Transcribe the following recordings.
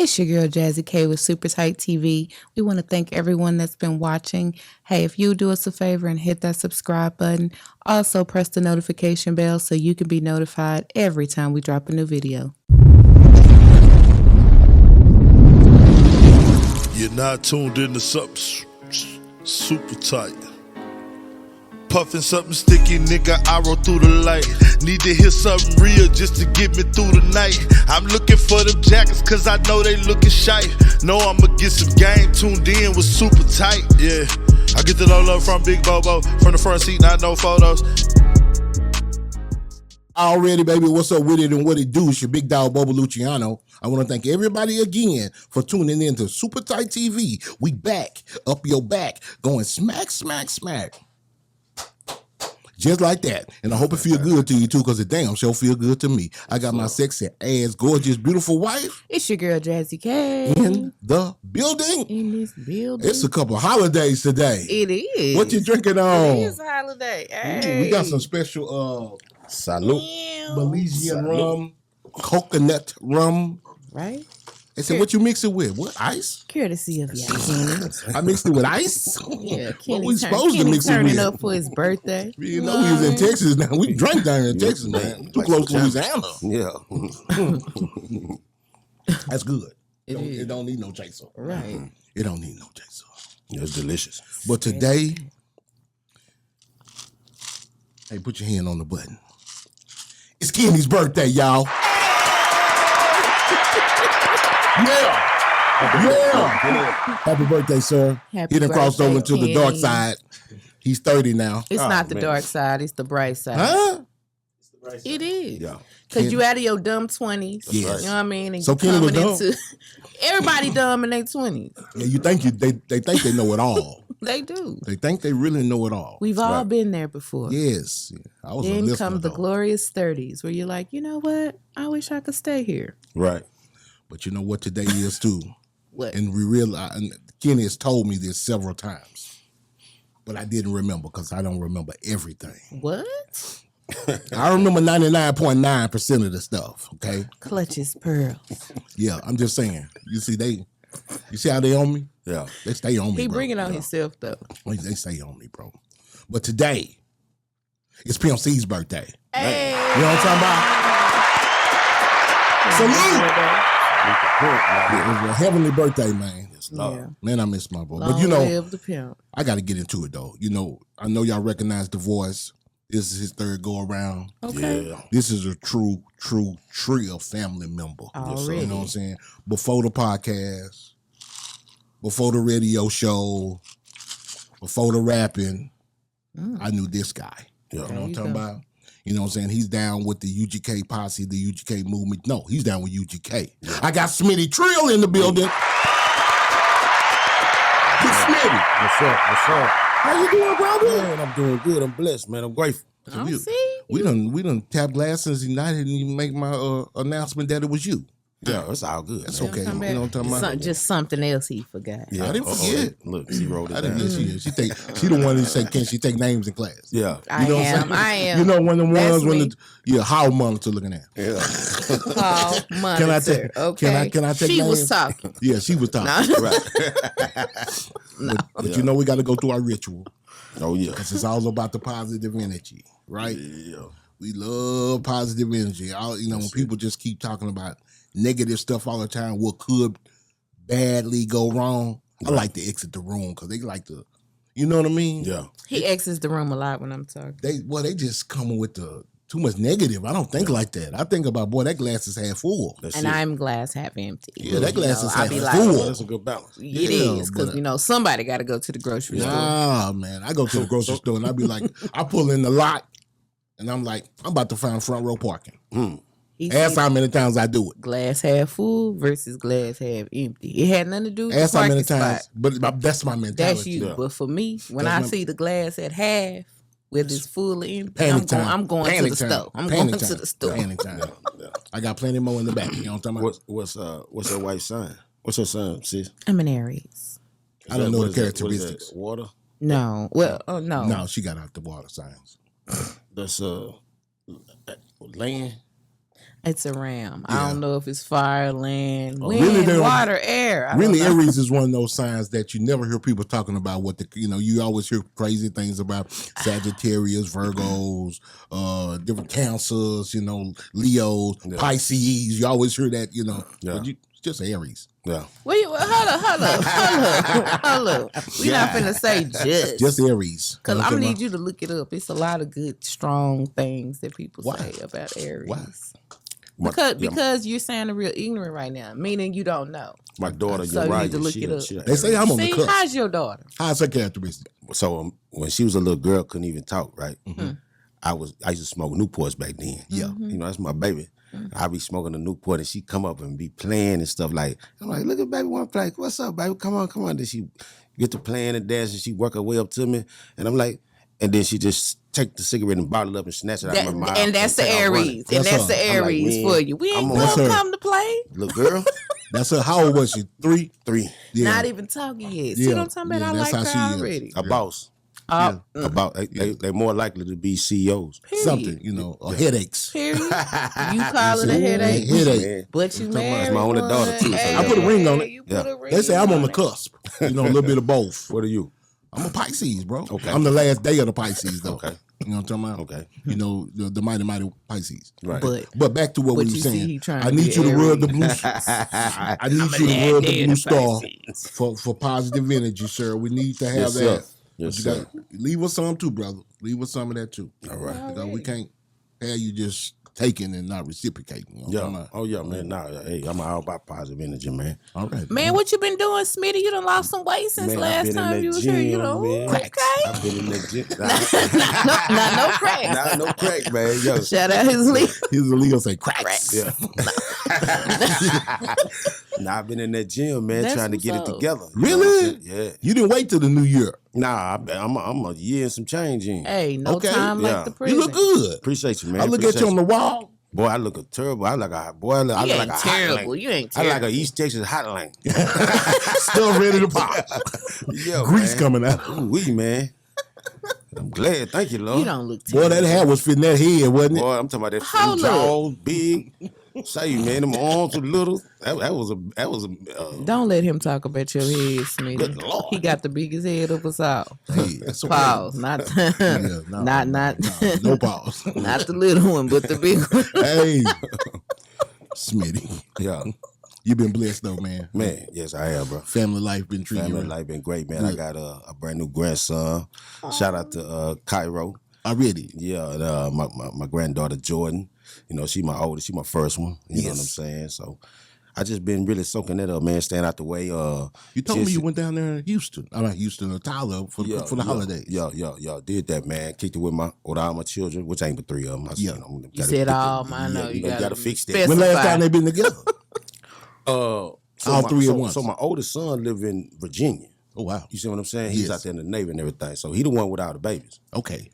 It's your girl Jazzy K with Super Tight TV. We want to thank everyone that's been watching. Hey, if you do us a favor and hit that subscribe button, also press the notification bell so you can be notified every time we drop a new video. You're not tuned into something super tight. Puffin' something sticky, nigga, I roll through the light. Need to hear something real just to get me through the night. I'm looking for them jackets cause I know they looking shy. Know I'ma get some game, tuned in with super tight, yeah. I get it all up from Big Bobo, from the front seat, not no photos. Already, baby, what's up with it and what it do? It's your big dog, Bobo Luciano. I want to thank everybody again for tuning in to Super Tight TV. We back, up your back, going smack, smack, smack. Just like that. And I hope it feel good to you too, because it damn sure feel good to me. I got my sexy ass, gorgeous, beautiful wife. It's your girl Jazzy K. In the building. In this building. It's a couple of holidays today. It is. What you drinking on? It is a holiday. Hey. We got some special Salute. Belizean rum, coconut rum. Right? They said, what you mix it with? What, ice? Courtesy of y'all, Kenny. I mixed it with ice? Yeah, What Kenny we supposed to Kenny mix it turning with? up for his birthday. You know we was in Texas now. We drank down in Texas, man. Too close to Louisiana. Yeah. That's good. It is. It don't need no chaser. Right. It don't need no chaser. It's delicious. But today, hey, put your hand on the button. It's Kenny's birthday, y'all. Yeah. Happy birthday, sir. Happy He done crossed birthday, over to the dark Kenny. side. He's 30 now. It's Oh, not the man. dark side, it's the bright side. Huh? It is. Yeah. Because you out of your dumb 20s. Yes. You know what I mean? And So you Kenny was coming dumb? into everybody dumb in their 20s. Yeah, you think they think they know it all. They do. They think they really know it all. We've all been there before. Yes. I was a Then listener, come the though. glorious 30s where you're like, you know what? I wish I could stay here. Right. But you know what today is too? What? And we realize, and Kenny has told me this several times, but I didn't remember because I don't remember everything. What? I remember 99.9% of the stuff, okay? Clutches pearls. Yeah, I'm just saying. You see how they on me? Yeah. They stay on me, He bro. bring it on himself, though. They stay on me, bro. But today, it's Pimp C's birthday. Hey. You know what I'm talking about? Salute! Yeah, it was a heavenly birthday, man. Yeah. Man, I miss my boy. Long But you know, live the pimp. I got to get into it though. You know, I know y'all recognize the voice. This is his third go around. Okay. Yeah. This is a true trio family member. Already. You know what I'm saying? Before the podcast, before the radio show, before the rapping, I knew this guy. Yeah. You know what I'm you talking go. about? You know what I'm saying? He's down with the UGK posse, the UGK movement. No, he's down with UGK. I got Smitty Trill in the building. Big Smitty. What's up? What's up? How you doing, brother? Man, I'm doing good. I'm blessed, man. I'm grateful. Oh, we- see? We done tap glasses and I didn't even make my announcement that it was you. Yeah, it's all good. That's man. okay. Come You back. know what I'm talking about? Just something else he forgot. Yeah. I didn't forget. Look, she wrote it I down. didn't. She the one that say, can she take names in class? Yeah. I know what I'm am. saying? I am. You know one of the That's ones when me. the hall monitor looking at. Yeah. Paul Monitor. Can I take? Okay. Can I take? She names? was talking. Yeah, she was talking. No. Right. But you know we got to go through our ritual Oh, yeah. because it's all about the positive energy, right? Yeah. We love positive energy. When people just keep talking about negative stuff all the time, what could badly go wrong, I like to exit the room because they like to, you know what I mean? Yeah. He exits the room a lot when I'm talking. They just coming with the too much negative. I don't think like that. I think about, boy, that glass is half full. That's And it. I'm glass half empty. Yeah, that glass is I'll half be full. like, That's a good balance. It Yeah, is, because, but- somebody got to go to the grocery store. Nah, man. I go to the grocery store and I be like, I pull in the lot and I'm like, I'm about to find front row parking. He Ask said how many times I do it. glass half full versus glass half empty. It had nothing to do with Ask the how many parking times. spot. But that's my mentality. That's you. Yeah. But for me, when That's I my- see the glass at half, whether it's full or empty, Panic time. I'm going to Panic the time. store. I'm Panic going time. to the store. Panic time. Yeah. I got plenty more in the back. You know what I'm talking about? What's your wife's sign? What's your sign, sis? I'm an Aries. I don't know What the is that? What is that? characteristics. Water? No. Well, oh, no. No, she got out the water signs. That's land? It's a ram. I don't know if it's fire, land, wind, Really, water, air. Really, Aries is one of those signs that you never hear people talking about. You always hear crazy things about Sagittarius, Virgos, different Cancers, Leos, Pisces. You always hear that, but it's just Aries. Yeah. Wait, hold up. We're not finna say Just Aries. Because I'm gonna need you to look it up. It's a lot of good, strong things that people say about Aries. Why? Because you're sounding real ignorant right now, meaning you don't know. My daughter, So you need to look it up. They say I'm on the See, cusp. how's your daughter? How's her characteristic? So when she was a little girl, couldn't even talk, right? Mm-hmm. I used to smoke Newports back then. Yeah. That's my baby. I be smoking a Newport and she come up and be playing and stuff I'm like, look at baby wanna play. What's up, baby? Come on. Then she get to playing and dance and she work her way up to me. And I'm like, and then she just take the cigarette and bottle it up and snatch it out of my mouth. And that's the Aries. And that's the Aries for you. We ain't gonna come to play. Little girl. That's her. How old was she? 3? Yeah. Not even talking yet. See what I'm talking about? I like her already. A boss. They more likely to be CEOs. Period. Something, or headaches. Period. You call it a headache. Headache. But you married. That's my only daughter too. I put a ring on it. You put a ring They say I'm on the it. cusp. A little bit of both. What are you? I'm a Pisces, bro. Okay. I'm the last day of the Pisces, though. Okay. You know what I'm talking about? Okay. The mighty Pisces. Right. But back to what we were you see, saying. he trying I to need get you to rub Aries. the blue. I need you to rub the blue star for positive energy, sir. We need to have Yes, that. sir. Yes, You sir. leave us some too, brother. Leave us some of that too. All right. Because we can't have you just taking and not reciprocating. You know what I'm Yeah. talking Oh yeah, man. Nah, hey, I'm all about positive energy, man. about? All right. Man, what you been doing, Smitty? You done lost some weight since Man, I've last been in time that you was gym, here. You man. okay? I've been in that gym. No crack. Nah, no crack, man. Yo. Shout out his league. His Leo say cracks. Yeah. Nah, I've been in that gym, man, That's trying to get it what's up. together. You know Really? what I'm saying? Yeah. You didn't wait till the new year. Nah, I'm a year and some change in. Hey, no Okay. time Yeah. like the prison. You look good. Appreciate you, man. I look at you on the wall. Boy, I look terrible. I look like I look You like ain't a terrible. hotline. You ain't I terrible. like a East Texas hotline. Still ready to pop. Yeah, Grease man. coming out. Ooh, wee, man. I'm glad. Thank you, Lord. You don't look Boy, terrible. that hair was fitting that head, wasn't it? Boy, I'm talking about that Hold up. jaws big. Say, man, them arms were little. That was a. Don't let him talk about your head, Smitty. Good Lord. He got the biggest head of us all. Hey, that's okay. Pause. Not, Yeah, no pause. not the little one, but the big one. Hey, Smitty, Yeah, you been blessed though, man. man. Yes, I have, bro. Family life been treating Family you life been great, man. Good. I got a brand new grandson. Shout out to Cairo. already. Yeah, my granddaughter Jordan. You know, she my oldest. She my first one. You know what I'm Yes. saying? So I just been really soaking that up, man. Staying out the way. You told me you went down there in Houston. I'm not Houston or Tyler for the holidays. Yeah, did that, man. Kicked it with all my children, which ain't but 3 of them. Yeah. You said all, I know. You gotta gotta fix that. specify. When last time they been together? So All my, 3 so, at once. So my oldest son live in Virginia. Oh wow. You see what I'm saying? He's Yes. out there in the Navy and everything. So he the one without the babies. Okay.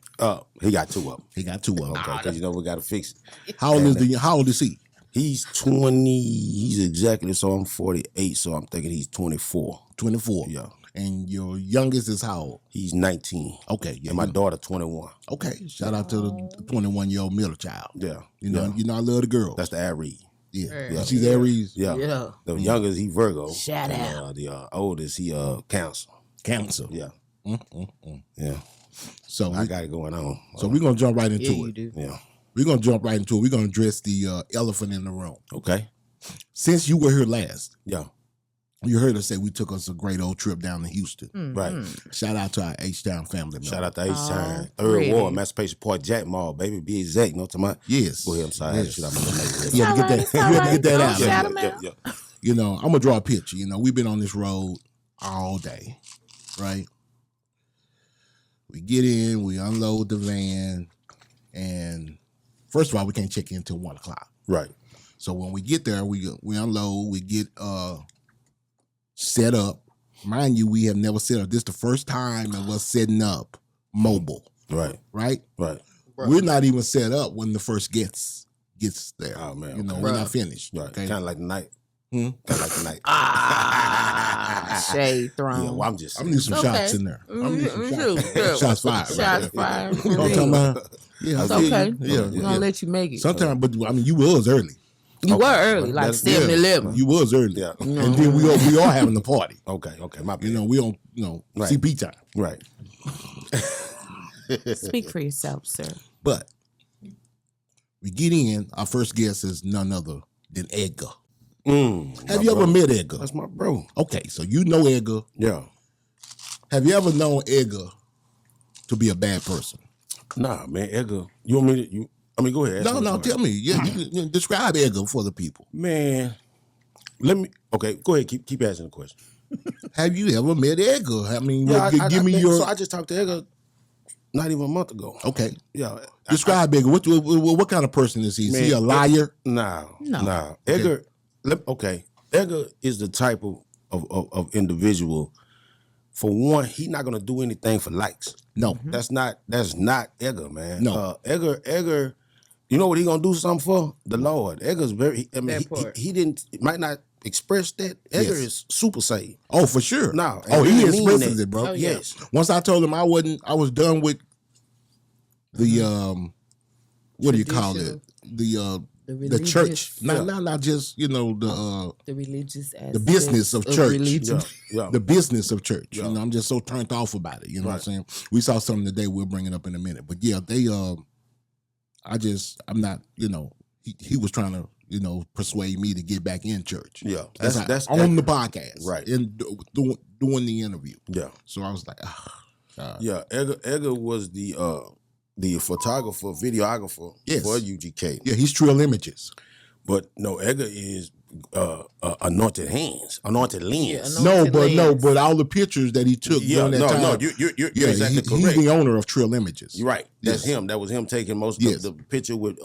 He got 2 of them. He got 2 of them. Okay, because we gotta fix it. How old is he? He's 20. He's exactly, so I'm 48, so I'm thinking he's 24. 24. Yeah. And your youngest is how old? He's 19. Okay. Yeah. And my daughter 21. Okay. Shout out to the 21-year-old middle child. Yeah. You know, I love the girl. That's the Aries. Yeah. Yeah. She's Aries. Yeah. Yeah. The youngest, he Virgo. Shout and, out. The oldest, he Cancer. Cancer. Yeah. Mm. Yeah. So I got it going on. so we're gonna jump right into Yeah, you it. do. Yeah. We're gonna jump right into it. We're gonna address the elephant in the room. Okay. Since you were here last, Yeah. you heard us say we took us a great old trip down to Houston. Right. Shout out to our H-Town family. Shout out to H-Town. Already. 3rd Ward, Emancipation Park, Jack Mall, baby. Be exact. You know what I'm talking about? Yes. Go ahead. I'm sorry. I had to shoot out my little name. You had to get that. It's You all had to right. get that Don't out. shout man. him out. Yeah. You know, I'm gonna draw a picture. You know, we've been on this road all day, right? We get in, we unload the van, and first of all, we can't check in until 1 o'clock. Right. So when we get there, we unload, we get set up. Mind you, we have never set up. This is the first time of us setting up mobile, Right. right? Right. We're not even set up when the first gets there. Oh, man, You know, okay. we're not finished. Right. Okay. Kind of like the night. Hmm? Kind of like the night. Shade thrown. Yeah, well, I'm just I'm gonna need some Okay. shots in there. I'm gonna need some Mm, shots. shoot. Shots fired. Shots fired. You know what I'm talking about? Yeah, It's I feel okay. you. Yeah, We're gonna let you make it. Sometimes, but I mean, you was early. You were early, like That's- 7-11. You was early. Yeah. And then we all having the party. Okay, my bad. You know, we on Right. CP time. Right. Speak for yourself, sir. But we get in. Our first guest is none other than Edgar. Have you ever met Edgar? That's my bro. Okay, so you know Edgar. Yeah. Have you ever known Edgar to be a bad person? Nah, man, Edgar. You want me to? Go ahead. No, tell me. Yeah, you describe Edgar for the people. Man, let me. Okay, go ahead. Keep asking the question. Have you ever met Edgar? I mean, Yeah, give me your. So I just talked to Edgar not even a month ago. Okay, Yeah. describe Edgar. What kind of person is he? Is he a liar? No. Edgar. Edgar is the type of individual. For one, he's not gonna do anything for likes. No, That's not Edgar, man. No. Edgar. You know what he gonna do something for? The Lord. Edgar's very. I mean, That part. he didn't. Might not express that. Edgar Yes. is super saved. oh for sure. No. Oh, and he really mean expresses that. it, bro. Oh, yeah. Yes. Once I told him I was done with the what do you call it? The church. Not just the religious aspect. the business of church. religion. Yeah. The business of church. Yeah. You know, I'm just so turned off about it. You know what I'm Right. saying? We saw something today we'll bring it up in a minute. But yeah, they I'm not, he was trying to, persuade me to get back in church. Yeah. That's on the podcast. Right. And doing the interview. Yeah. So I was like, Yeah. Edgar was the photographer, videographer Yes. for UGK. yeah, he's Trill Images. But no, Edgar is anointed hands, anointed lens. anointed But all the pictures that he took Yeah, during that time. you're yeah, exactly correct. he's the owner of Trill Images. You're right. That's Yes. him. That was him taking most Yes. of the picture with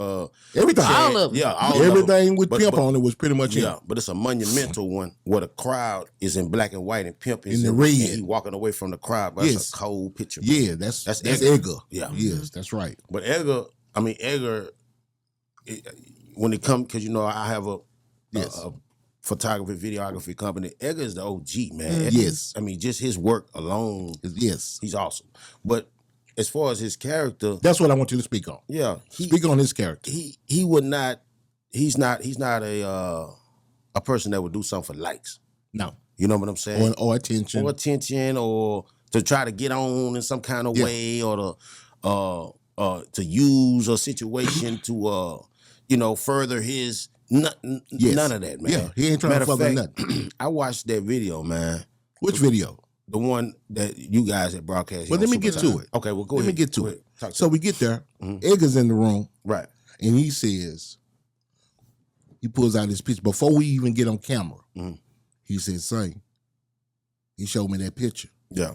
Everything. All of them. Yeah, all of them. Everything with But- Pimp but- on it was pretty much him. Yeah, but it's a monumental one where the crowd is in black and white and Pimp is In the red. and he walking away from the crowd. But Yes. That's a cold picture. Yeah, that's That's Edgar. Yeah. Yes, that's right. But Edgar, when it comes, because I have a photography, videography company. Edgar is the OG, man. Edgar- Yes. I mean, just his work alone, Yes. he's awesome. But as far as his character, That's what I want you to speak on. yeah, Speak on his character. he would not. He's not a person that would do something for likes. No. You know what I'm saying? Or attention. Or attention, or to try to get on in some kind of Yeah. way, or to use a situation to further his Yes. none of that, man. Yeah, he ain't trying Matter to of further fact, nothing. I watched that video, man. Which video? The one that you guys had broadcast. Well, here let on me get Super to Time. it. Okay, well, go Let ahead. me get to Go it. ahead. Talk to So me. we get there. Mhm. Edgar's in the room, Right. and he says, he pulls out his picture. Before we even get on camera, Mhm. he said, "Son," he showed me that picture. Yeah.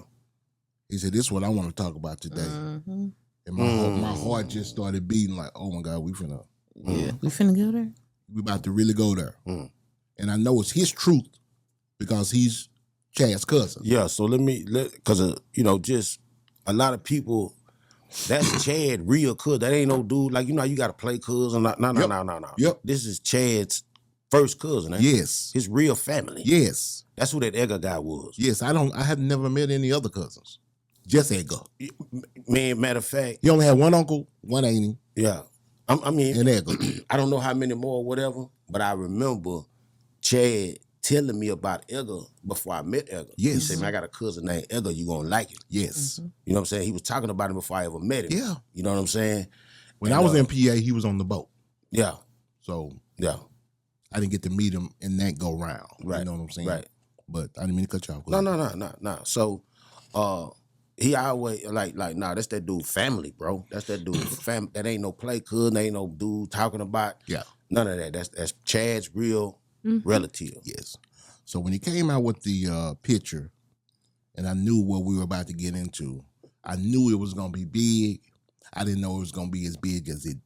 He said, "This is what I want to talk about today." Mm-hmm. And my heart just started beating like, "Oh my God, we We finna go there. about to really go there." Mhm. And I know it's his truth because he's Chad's cousin. Yeah, so because just a lot of people, that's Chad real cuz. That ain't no dude like you got to play cuz and no. Yep. This is Chad's first cousin. Eh? Yes. His real family. Yes. That's who that Edgar guy was. Yes. I have never met any other cousins. Just Edgar. Man, matter of fact, He only had one uncle, one auntie, yeah. I mean, and Edgar. I don't know how many more or whatever, but I remember Chad telling me about Edgar before I met Edgar. He Yes. said, "Man, I got a cousin named Edgar. You gonna like him." Yes. You know what I'm saying? He was talking about him before I ever met him. Yeah. You know what I'm saying? When And, I was in PA, he was on the boat. Yeah. So Yeah. I didn't get to meet him in that go round. Right. You know what I'm saying? Right. But I didn't mean to cut you off. No. So he always nah, that's that dude family, bro. That's that dude family. That ain't no play cuz, ain't no dude talking about Yeah. none of that. That's Chad's real relative. Yes. So when he came out with the picture, and I knew what we were about to get into, I knew it was going to be big. I didn't know it was going to be as big as it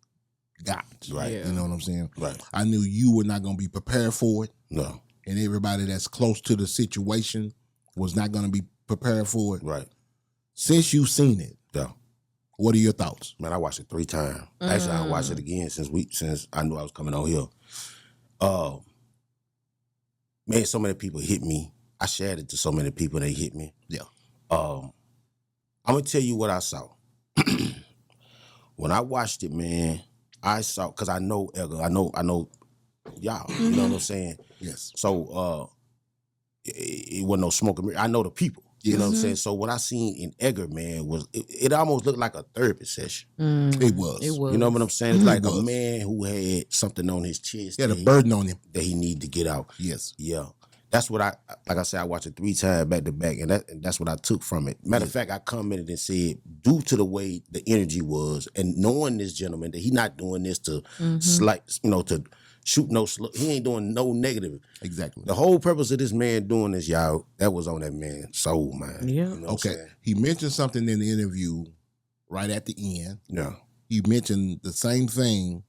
got. Right. Yeah. You know what I'm saying? Right. I knew you were not going to be prepared for it, No. and everybody that's close to the situation was not going to be prepared for it. Right. Since you've seen it, Yeah. what are your thoughts? Man, I watched it 3 times. Actually, I watched it again since I knew I was coming on here. Man, so many people hit me. I shared it to so many people, they hit me. Yeah. I'm gonna tell you what I saw. when I watched it, man, I saw, because I know Edgar, I know y'all. You know what I'm saying? Yes. So it wasn't no smoke and mirror. I know the people. You know what I'm saying? So what I seen in Edgar, man, was it almost looked like a therapy session. It was. It was. You know what I'm saying? It's like a man who had something on his chest. He had a burden on him. That he needed to get out. Yes. Yeah. That's what like I said, I watched it 3 times back to back, and that's what I took from it. Matter of fact, I commented and said, due to the way the energy was, and knowing this gentleman, that he not doing this to to shoot no, he ain't doing no negative. Exactly. The whole purpose of this man doing this, y'all, that was on that man's soul, man. Yeah. You know Okay. He mentioned something in the interview right at the end. Yeah. He mentioned the same thing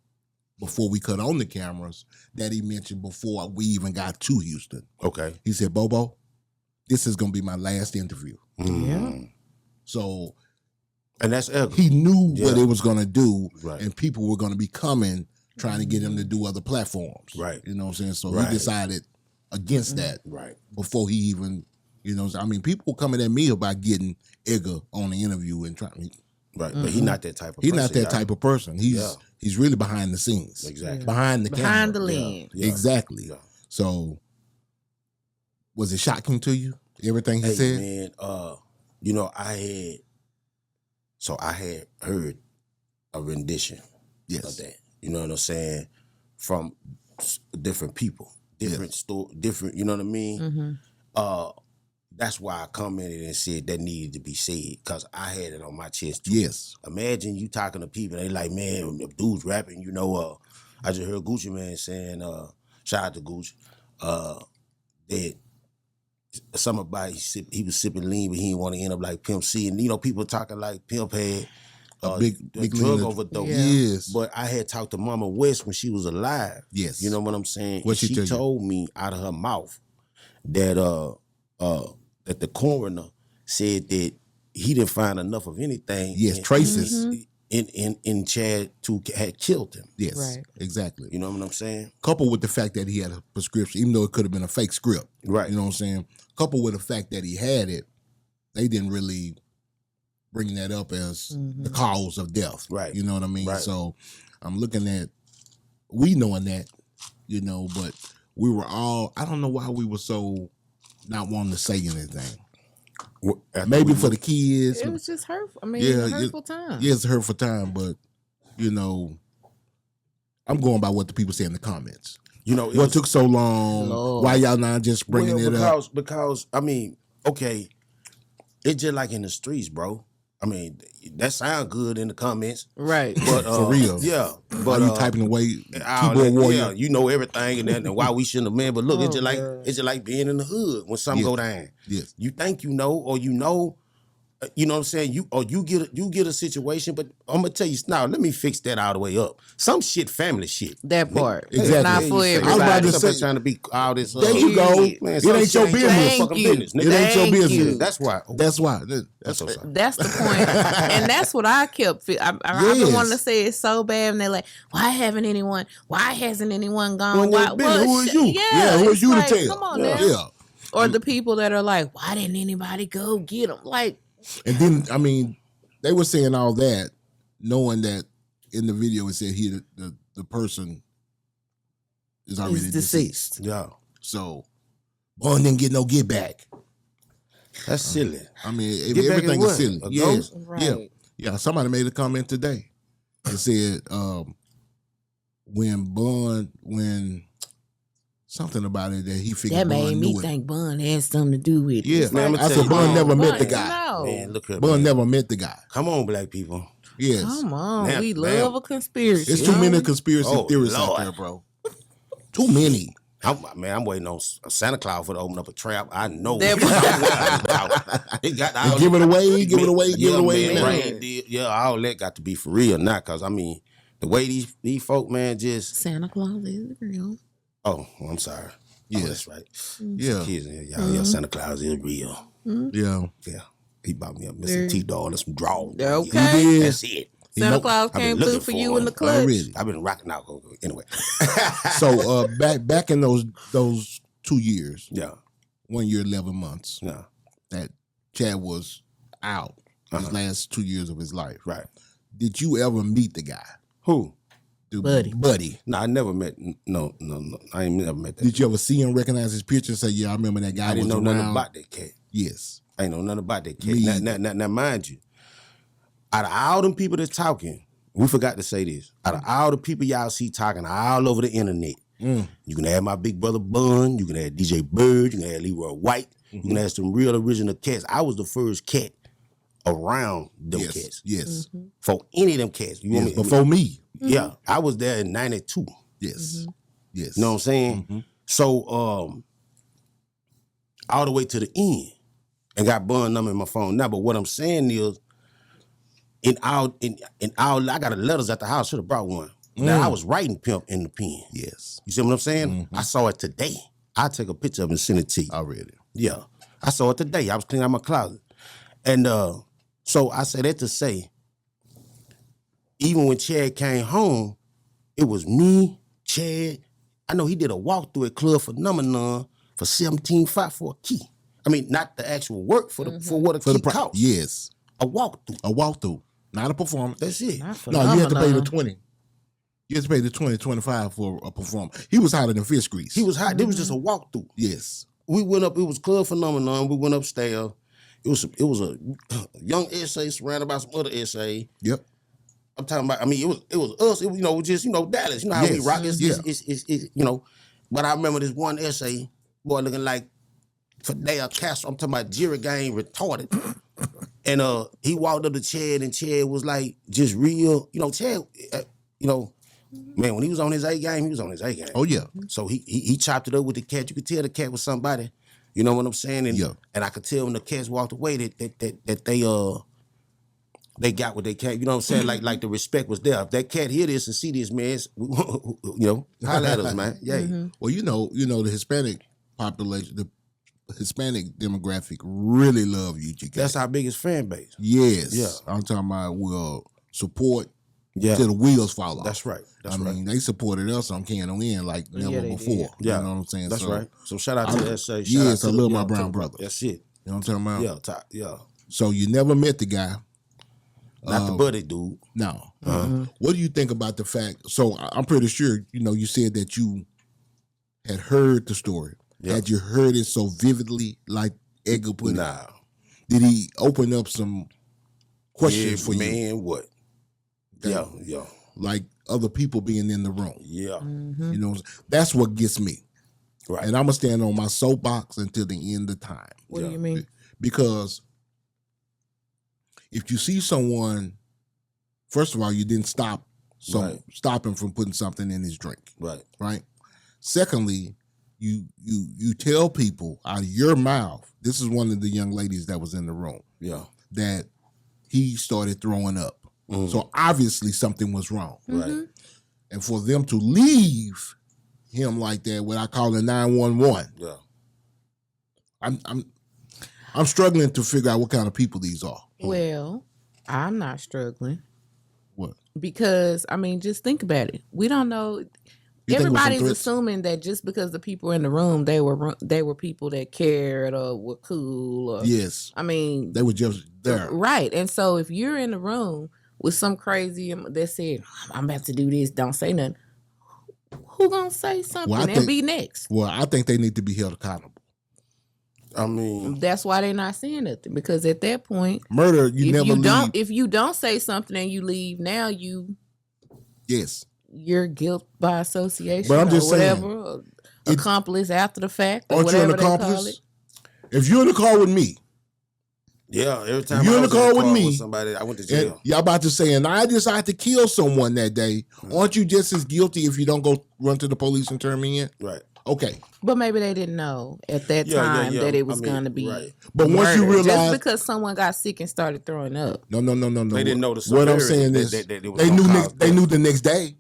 before we cut on the cameras that he mentioned before we even got to Houston. Okay. He said, Bobo, this is going to be my last interview. Yeah. So And that's Edgar. he knew what it was going to do, Right. and people were going to be coming trying to get him to do other platforms. Right. You know what I'm saying? So Right. he decided against that Right. before he even, I mean, people coming at me about getting Edgar on the interview and trying. Right. But he not that type of He's person. not that y'all. type of person. He's really behind the scenes. Exactly. Behind the Behind the camera. lens. Yeah. Exactly. Yeah. So was it shocking to you? Everything he Hey, said? man, I had heard a rendition of that. You know what I'm saying? From different people, different different. You know what I mean? That's why I commented and said that needed to be said, because I had it on my chest too. Yes. Imagine you talking to people, they like, man, if dude's rapping, I just heard Gucci Man saying, shout out to Gucci, that somebody he was sipping lean, but he didn't want to end up like Pimp C. And people talking like Pimp had big drug lean- overdose. Yeah. Yes. But I had talked to Mama West when she was alive. Yes. You know what I'm saying? What'd she tell you? told me out of her mouth that that the coroner said that he didn't find enough of anything. Yes, traces. In Chad to had killed him. Yes. Right. Exactly. You know what I'm saying? Coupled with the fact that he had a prescription, even though it could have been a fake script. Right. You know what I'm saying? Coupled with the fact that he had it, they didn't really bring that up as the cause of death. Right. You know what I mean? Right. So I'm looking at, we knowing that, but we were all, I don't know why we were so not wanting to say anything. Maybe for the kids. It was just hurtful. I mean, hurtful time. Yeah, it's a hurtful time, but, I'm going by what the people say in the comments. What took so long? Lord. Why y'all not just bringing it up? Because I mean, okay, it's just like in the streets, bro. I mean, that sound good in the comments, Right. but For real. yeah. Why But you typing away all keyboard that, warrior? yeah, you know everything and why we shouldn't have been. But look, Oh, it's just God. like being in the hood when something Yeah. go down. Yes. You think you know, or you know what I'm saying? You get a situation, but I'm gonna tell you now. Let me fix that all the way up. Some shit, family shit. That part. Exactly. It's not for I was about everybody. to Somebody say- trying to be all this. There you go. Man, It some ain't your shit business. Thank Fucking you. business, It nigga. ain't your Thank business. you. That's why. That's why. That's so sorry. That's the point. And that's what I kept I've been Yes. wanting to say it so bad, and they're like, why hasn't anyone gone? When Why, they've been, who are you? Yeah, Who are it's you like, to tell? Come on Yeah. now. Yeah. Or the people that are like, why didn't anybody go get them? Like, And then, I mean, they were saying all that, knowing that in the video it said the person is already he's deceased. deceased. Yeah, So, Bun didn't get no get back. that's silly. I mean, Get back everything at is what? silly. A Yeah. ghost? Right. Yeah. Somebody made a comment today and said, when something about it that he figured That made Bun me knew it. think Bun had something to do with it. Yeah, Man, I'ma I tell said you, Bun man. never met the Bun, guy. No. Man, look here, Bun man. never met the guy. Come on, black people. Yes. Come on. Now, We now. love a conspiracy. It's too many conspiracy Oh, theories out Lord. there, bro. Too many. I'm waiting on Santa Claus for to open up a trap. I know. That- It got They give it away, give it away, give it away. Man, now. reindeer, yeah, all that got to be for real now. Cause I mean, the way these folk, man, just Santa Claus is real. oh, I'm sorry. Yeah. Oh, that's right. Yeah. Kids in here, y'all, yeah, Santa Claus is real. Yeah. Yeah, he bought me a Mr. T-Dog and some draws. Okay. He did. That's it. Santa Nope. Claus I've been came looking through for for you him. in the clutch. Already. I've been rocking out. Anyway. So back in those 2 years, Yeah. 1 year, 11 months, Yeah. that Chad was out his last 2 years of his life. Right. Did you ever meet the guy? Who? Buddy. No, I never met. No. I ain't never met that. Did you ever see him, recognize his picture, and say, "Yeah, I remember that guy"? I didn't know nothing about that cat. Yes, I ain't know nothing about that cat. Now, mind you, out of all them people that's talking, we forgot to say this. Out of all the people y'all see talking all over the internet, you can have my big brother Bun, you can have DJ Bird, you can have Leroy White, you can have some real original cats. I was the first cat around them cats. Yes. For any of them cats. You want me? Before me. Yeah, I was there in 92. Yes. Yes. You know what I'm saying? So, all the way to the end, and got Bun number in my phone now. But what I'm saying is, in all, I got letters at the house. Should have brought one. Now I was writing Pimp in the pen. Yes. You see what I'm saying? I saw it today. I'll take a picture of it and send it to you. Already. Yeah, I saw it today. I was cleaning out my closet, and so I said that to say, even when Chad came home, it was me, Chad. I know he did a walkthrough at Club Phenomenon for $17.5 for a key. I mean, not the actual work for what a key cost. Yes. A walkthrough. Not a performance. That's it. No, you had to pay the 20. You had to pay the 20, 25 for a performance. He was hotter than fish grease. He was hot. There was just a walkthrough. Yes. We went up. It was Club Phenomenon. We went upstairs. It was a young essay surrounded by some other essay. Yep. I'm talking about. I mean, it was us. It was just Dallas. You know how we rock. It's But I remember this one essay boy looking like Fidel Castro. I'm talking about Jerry Gang retarded. And he walked up to Chad, and Chad was like just real. Chad. Man, when he was on his A game, he was on his A game. Oh yeah. So he chopped it up with the cat. You could tell the cat was somebody. You know what I'm saying? And I could tell when the cats walked away that they got what they cat. You know what I'm saying? Like the respect was there. If that cat hear this and see this, man, holla at us, man. Yeah. Well, the Hispanic population, the Hispanic demographic really love UGK. That's our biggest fan base. Yes. Yeah. I'm talking about will support till the wheels fall off. That's right. I mean, they supported us on Can on In like never before. Yeah. You know what I'm saying? That's right. So shout out to SA. Yes, I love my brown brother. That's it. You know what I'm talking about? Yeah. So you never met the guy. Not the buddy dude. No. What do you think about the fact? So I'm pretty sure, you said that you had heard the story. Yeah. Had you heard it so vividly like Edgar put it? Nah. Did he open up some questions for you? Man, what? Okay. Yeah. Like other people being in the room. Yeah. You know, that's what gets me. Right. And I'm going to stand on my soapbox until the end of time. What do you mean? Because if you see someone, first of all, you didn't stop him from putting something in his drink. Right. Right. Secondly, you tell people out of your mouth, this is one of the young ladies that was in the room. Yeah. That he started throwing up. So obviously something was wrong. Right. And for them to leave him like that without calling 911. Yeah. I'm struggling to figure out what kind of people these are. Well, I'm not struggling. What? Because, I mean, just think about it. We don't know. Everybody's assuming that just because the people in the room, they were people that cared or were cool. Or, yes. I mean. They were just there. Right. And so if you're in the room with some crazy that said, I'm about to do this, don't say nothing. Who gonna say something and be next? Well, I think they need to be held accountable. I mean, that's why they're not saying nothing, because at that point, murder. If you don't say something and you leave, now you're guilt by association. But I'm just saying, or accomplice after the fact, or aren't whatever you an accomplice? They call it. If you're in the car with me. Yeah, every time you're in the car with me, somebody, I went to jail. Y'all about to say, and I decided to kill someone that day. Aren't you just as guilty if you don't go run to the police and turn me in? Right. Okay. But maybe they didn't know at that time that it was going to be. Right. But once you realize, just because someone got sick and started throwing up. No. They didn't know the severity. What I'm saying is, they knew the next day.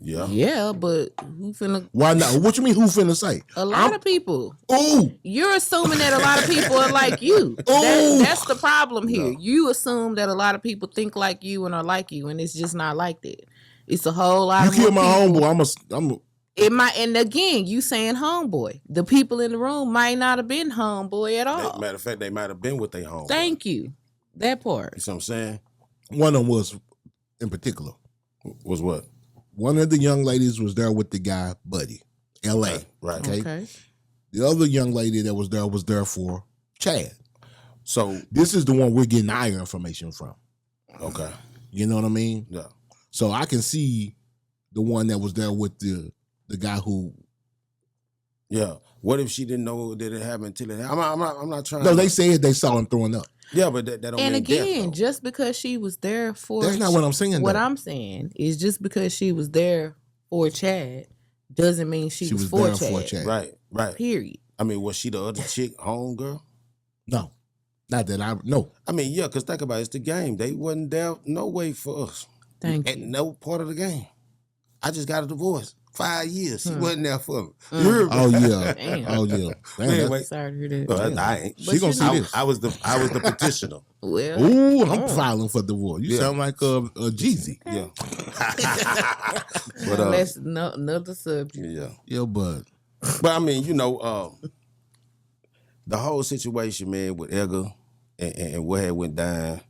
Yeah. Yeah, but who finna? Why not? What you mean? Who finna say? A lot of people. Ooh. You're assuming that a lot of people are like you. That's the problem here. No. You assume that a lot of people think like you and are like you, and it's just not like that. It's a whole lot. You killed my homeboy. It might, and again, you saying homeboy. The people in the room might not have been homeboy at all. Matter of fact, they might have been with their homeboy. Thank you. That part. You see what I'm saying? One of them was in particular. Was what? One of the young ladies was there with the guy, Buddy, L.A. Right. Okay. The other young lady that was there for Chad. So this is the one we're getting our information from. Okay. You know what I mean? Yeah. So I can see the one that was there with the guy who. Yeah. What if she didn't know that it happened until it happened? I'm not trying. No, they said they saw him throwing up. Yeah, but that don't And mean again, death, just because she was there for that's not what I'm saying. What though. I'm saying is just because she was there for Chad doesn't mean she was for there Chad. for Chad. Right. Period. I mean, was she the other chick, home girl? No, not that I know. I mean, yeah, because think about it, it's the game. They wasn't there no way for us. Thank At you. no part of the game. I just got a divorce. 5 years. She wasn't there for me. You Mm. heard me? Oh yeah. Damn. Oh yeah. Damn, Anyway, Sorry to hear that. well, I ain't. She gonna see this. I was the petitioner. Well, Ooh, I'm filing for divorce. You Yeah. sound like a Jeezy. Yeah. but, but that's another subject. yeah. Yeah, but But I mean, you know, the whole situation, man, with Edgar and what had went down,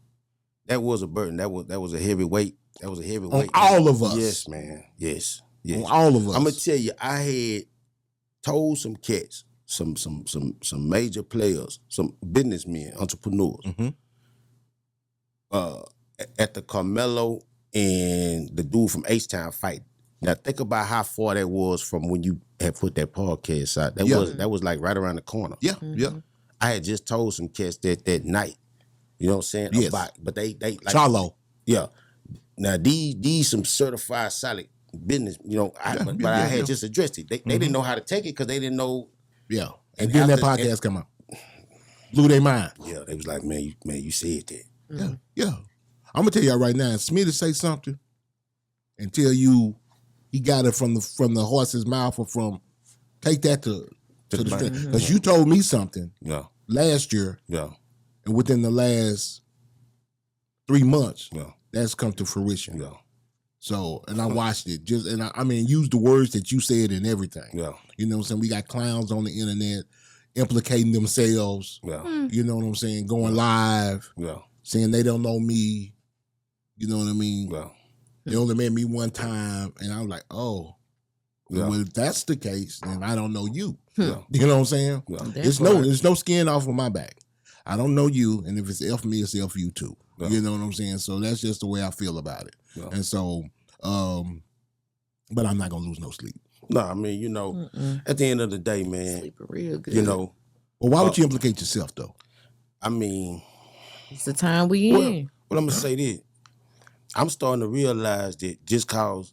that was a burden. That was a heavy weight. That was a heavy on weight. all of us. Yes, man. Yes. On all of us. I'm gonna tell you, I had told some cats, some major players, some businessmen, entrepreneurs, Mhm. At the Carmelo and the dude from H-Town fight. Now think about how far that was from when you had put that podcast out. That was like right around the corner. Yeah, yeah. I had just told some cats that night. You know what I'm saying? Yes. But they like Charlo. yeah. Now these some certified solid business, you know, I had just addressed it. They didn't know how to take it because they didn't know. Yeah. And And then that after- podcast come out. Blew their mind. Yeah, they was like, man, you said that. Yeah. Yeah. I'm gonna tell y'all right now, Smith to say something and tell you he got it from the horse's mouth or from take that to the bank. street. Because you told me something Yeah, last year yeah, and within the last 3 months, yeah, that's come to fruition. yeah, So, and I watched it I mean, use the words that you said and everything. yeah, You know what I'm saying? We got clowns on the internet implicating themselves. yeah, You know what I'm saying? Going live, yeah, saying they don't know me. You know what I mean? yeah, They only met me one time, and I was like, oh, yeah, well, if that's the case, then I don't know you. yeah, You know what I'm saying? yeah. There's no skin off of my back. I don't know you, and if it's F me, it's F you too. Yeah. You know what I'm saying? So that's just the way I feel about it. Yeah. And so, but I'm not gonna lose no sleep. No, I mean, you know, at the end of the day, man, Sleeping real good. you know, Well, why would you implicate yourself though? I mean, It's the time we well, in. I'm gonna say this. I'm starting to realize that just cause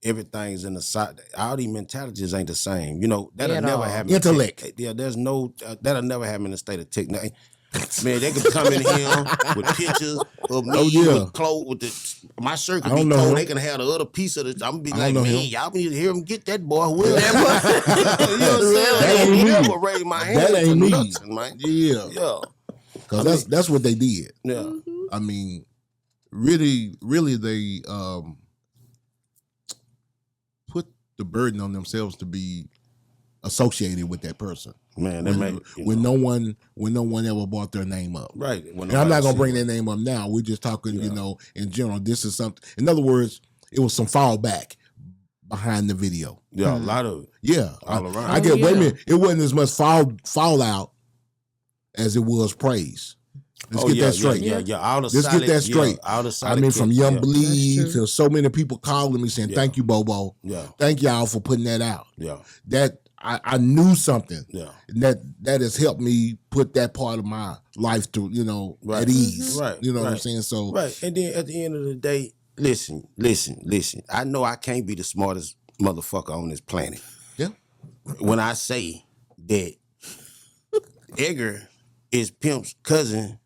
everything's in the side, all these mentalities ain't the same. You know, that'll At never all. happen. Intellect. Yeah, there's no, that'll never happen in the state of technology. Man, they could come in here with pictures of me with clothes, with my shirt could I be don't know cold. him. They can have the other piece of it. I'm gonna be I like, don't know man, him. y'all need to hear him get that boy. Who is that boy? You know what I'm saying? That ain't Like, me. never raise my hand That ain't for me. nothing, man. Yeah, Yeah, because that's what they did. yeah, I mean, really, they put the burden on themselves to be associated with that person. man. They make When no one ever brought their name up. right. And I'm not gonna bring their name up now. We're just talking, you know, in general. This is something. In other words, it was some fallback behind the video. Yeah, a lot of it. Yeah, All around. I get. Wait a yeah. minute. It wasn't as much fallout as it was praise. Let's get that straight. Yeah. All the Let's solid, get that straight. Yeah, all the I solid mean, from clips, Young yeah. Bleed That's true. to so many people calling me saying, Yeah. "Thank you, Bobo. Yeah, Thank y'all for putting that out." yeah, That I knew something. yeah. That has helped me put that part of my life to, you know, Right. at ease. Right, You know what I'm right. saying? So Right. And then at the end of the day, listen. I know I can't be the smartest motherfucker on this planet. yeah. When I say that Edgar is Pimp's cousin,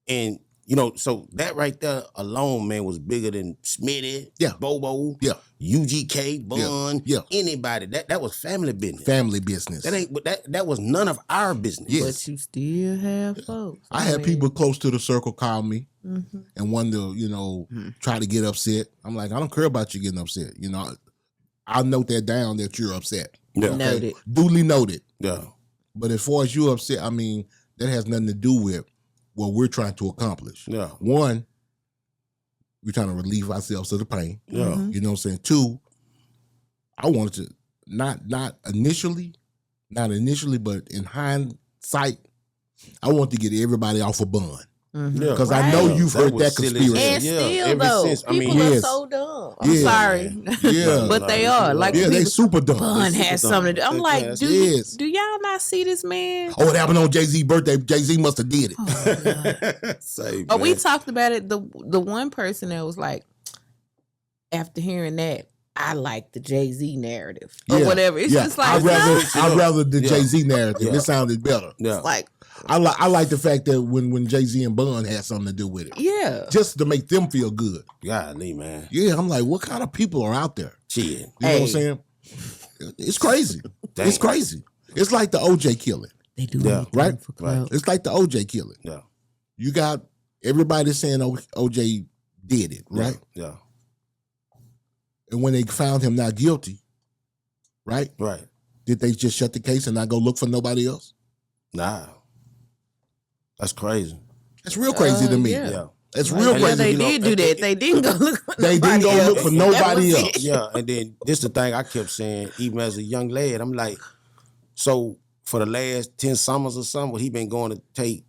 and you know, so that right there alone, man, was bigger than Smitty, Yeah. Bobo, Yeah. UGK, Bun, Yeah. anybody. That was family business. Family business. That ain't that was none of our business. Yes. But you still have folks. I had mean, people close to the circle call me mhm. and wanted to, you know, try to get upset. I'm like, I don't care about you getting upset. You know, I'll note that down that you're upset. Yeah. Okay? Noted. Duly noted. Yeah. But as far as you upset, I mean, that has nothing to do with what we're trying to accomplish. Yeah. One, We're trying to relieve ourselves of the pain. Yeah. You know what I'm saying? 2, I wanted to not initially, but in hindsight, I want to get everybody off a bun. Because I know you've heard that conspiracy. And still, though, people are so dumb. I'm Yeah. sorry. Yeah. But they are. Like, Yeah, they super dumb. Bun They has super something to do. I'm like, Yes. do y'all not see this man? Oh, it happened on JayZ birthday. JayZ must have did it. But we talked about it. The one person that was like, after hearing that, I like the JayZ narrative or whatever. It's just like, I'd rather the JayZ narrative. It sounded better. Yeah. It's like, I like the fact that when JayZ and Bun had something to do with it. Yeah. Just to make them feel good. Golly, man. Yeah, I'm like, what kind of people are out there? Shit. You know what I'm saying? It's crazy. Dang. It's crazy. It's like the OJ killing. They do right? for clout. It's like the OJ killing. Yeah. You got everybody saying OJ did it, right? Yeah. And when they found him not guilty, right? Right. Did they just shut the case and not go look for nobody else? Nah. That's crazy. That's real crazy to me. Yeah. It's real Yeah, crazy. they You know, did do that. They didn't go look for They didn't go look for nobody else. Yeah, and then this the thing I kept saying, even as a young lad, I'm like, so for the last 10 summers or something, he been going to take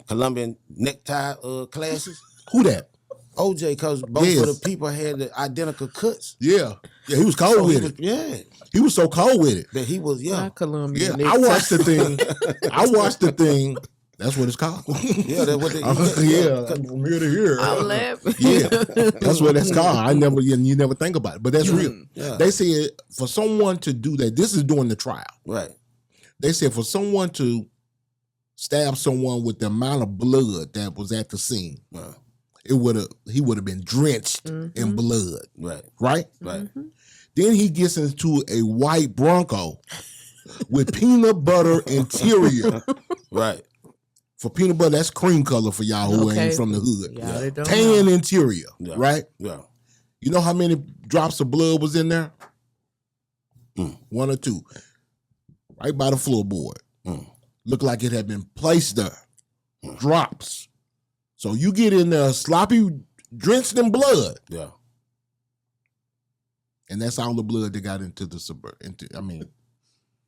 Colombian necktie classes? Who that? OJ, because both of the people had the identical cuts. Yeah. Yeah, he was cold with it. Yeah. He was so cold with it. That he was, Not Colombian. Yeah, I watched the thing. That's what it's called. Yeah, that's what they from here to here. I'm laughing. Yeah, that's what that's called. You never think about it, but that's real. Yeah. They said for someone to do that, this is during the trial. Right. They said for someone to stab someone with the amount of blood that was at the scene, he would have been drenched in blood. Right. Right? Right. Then he gets into a white Bronco with peanut butter interior. Right. For peanut butter, that's cream color for y'all who ain't from the hood. Yeah, they don't Tan know. interior, right? Yeah. You know how many drops of blood was in there? 1 or 2. Right by the floorboard. Looked like it had been placed there. Drops. So you get in there sloppy, drenched in blood. Yeah. And that's all the blood that got into the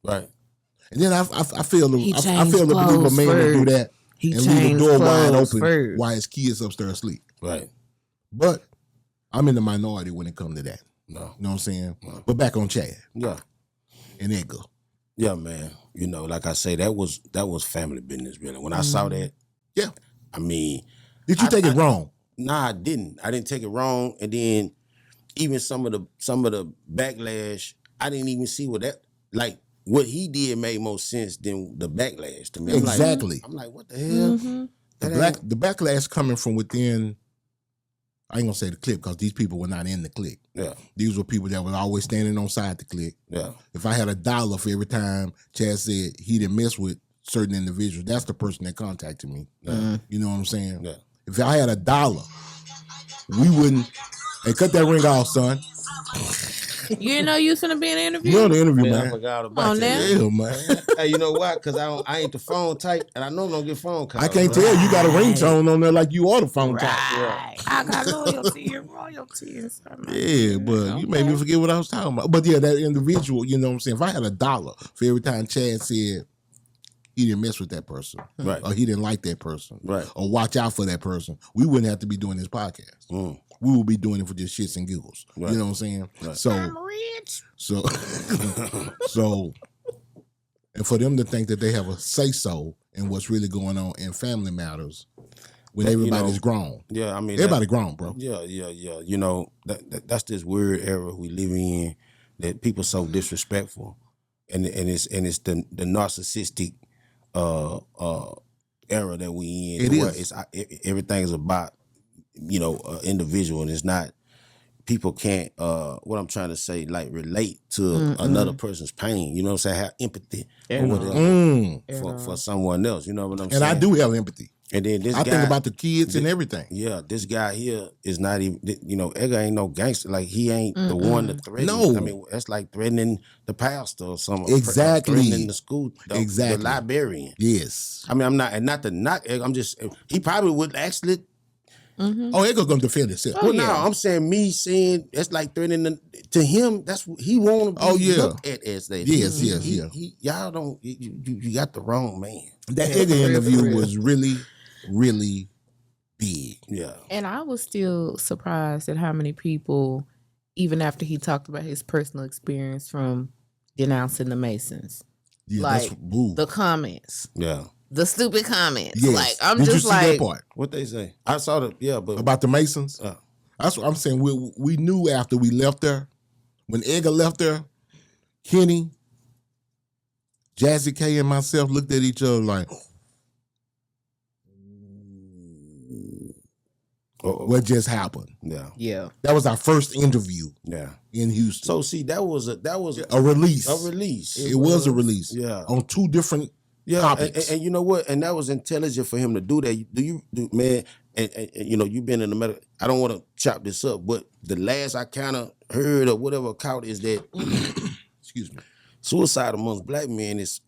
Right. And then I feel He I changed feel to believe a clothes man to do first. that He and leave the changed door wide clothes open first. while his kids upstairs asleep. Right. But I'm in the minority when it comes to that. No. You know what I'm saying? But back on Chad Yeah. and Edgar. Yeah, man. You know, like I say, that was family business, really. When I saw that, Yeah. I mean, Did you take it wrong? nah, I didn't. I didn't take it wrong. And then even some of the backlash, I didn't even see what that, like, what he did made more sense than the backlash to me. I'm Exactly. I'm like, what the hell? The backlash coming from within, I ain't gonna say the clique because these people were not in the clique. Yeah. These were people that were always standing on side the clique. Yeah. If I had $1 for every time Chad said he didn't mess with certain individuals, that's the person that contacted me. You know what I'm saying? Yeah. If I had $1, we wouldn't. Hey, cut that ring off, son. You didn't know you was finna be in an interview? You're on the interview, Man, I man. forgot Come about on that. now. Yeah, man. Hey, you know why? Because I ain't the phone type, and I know I don't get phone calls. I can't tell you got a ringtone on there like you are the phone type. Right. I got loyalty and royalty. Yeah, but you made me forget what I was talking about. But yeah, that individual, you know what I'm saying? If I had $1 for every time Chad said he didn't mess with that person, Right. or he didn't like that person, Right. or watch out for that person, we wouldn't have to be doing this podcast. We would be doing it for just shits and giggles. Right. You know what I'm saying? Right. So, I'm rich. so, and for them to think that they have a say-so in what's really going on in family matters when But, everybody's grown. Yeah, I mean, Everybody grown, bro. Yeah. You know, that's this weird era we live in that people so disrespectful, and it's the narcissistic era that we in. It where is. Everything is about individual, and it's not. People can't. What I'm trying to say, like, relate to another person's pain. You know what I'm saying? Have empathy or whatever for someone else. You know what I'm saying? And I do have empathy. And then this I guy, think about the kids and everything. yeah, this guy here is not even, Edgar ain't no gangster. Like, he ain't the one to threaten. No. I mean, that's like threatening the pastor or something. Exactly. Threatening the school, the librarian. Yes. I mean, I'm not, and not to knock Edgar, I'm just, he probably would actually, Oh, Edgar gonna defend himself. Oh, Well, yeah. no, I'm saying me saying that's like threatening to him. That's what he want to be looked at as that. Yes, Y'all don't. You got the wrong man. That Yeah, Edgar for real, interview for real. was really, really big. Yeah. And I was still surprised at how many people, even after he talked about his personal experience from denouncing the Masons, Yeah, like that's woo. the comments, Yeah. the stupid comments. Yes. Like, I'm Did just you see like, that part What they say? I saw the but about the Masons? That's what I'm saying. We knew after we left there, when Edgar left there, Kenny, Jazzy K, and myself looked at each other like, what just happened? yeah. yeah, That was our first interview Yeah. in Houston. So see, that was a A release. a release. It was a release. Yeah. On two different Yeah, topics. and you know what? And that was intelligent for him to do that. Man? And you know, you've been in the medical. I don't want to chop this up, but the last I kind of heard or whatever account is that Excuse me. suicide amongst black men is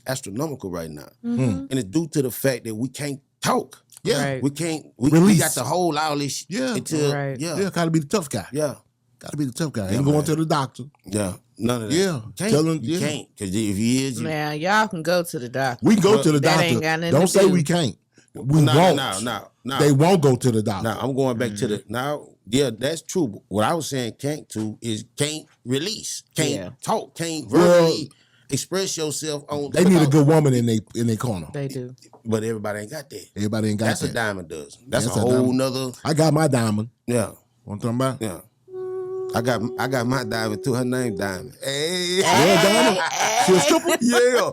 astronomical right now, and it's due to the fact that we can't talk. Yeah. Right. We can't. We Release. got to hold all this. Yeah. Until Right. Yeah, gotta be the tough guy. yeah. Gotta be the tough guy. Yeah, Ain't going man. to the doctor. Yeah. None of that. Yeah. Can't. Tell him, You yeah. can't, because if he is, you, man, y'all can go to the doctor. We can go to the That doctor. ain't got nothing Don't to say do. we can't. We no, won't. no. They won't go to the doctor. Now I'm going back to the now. Yeah, that's true. But what I was saying, can't to is can't release, can't Yeah. talk, can't Well, verbally express yourself on. They need a good woman in their corner. They do. but everybody ain't got that. Everybody ain't got That's that. a diamond dozen. That's That's a a whole diamond. nother. I got my diamond. Yeah, What I'm talking about? yeah. I got my diamond too. Her name Diamond. Hey, Yeah, diamond. She a stripper? yeah.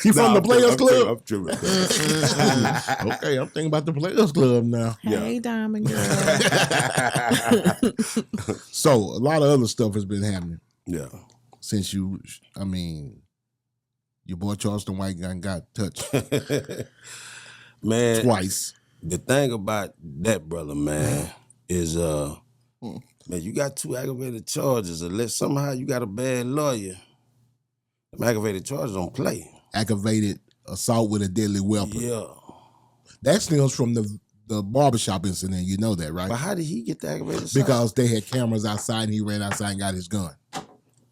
She from the Players Club? I'm tripping. Okay, I'm thinking about the Players Club now. Hey, Diamond Girl. So a lot of other stuff has been happening Yeah. since your boy Charleston White got touched Man, twice. the thing about that brother, man, is man, you got 2 aggravated charges. Unless somehow you got a bad lawyer, them aggravated charges don't play. Aggravated assault with a deadly weapon. Yeah. That stems from the barbershop incident. You know that, right? But how did he get the aggravated assault? Because they had cameras outside and he ran outside and got his gun.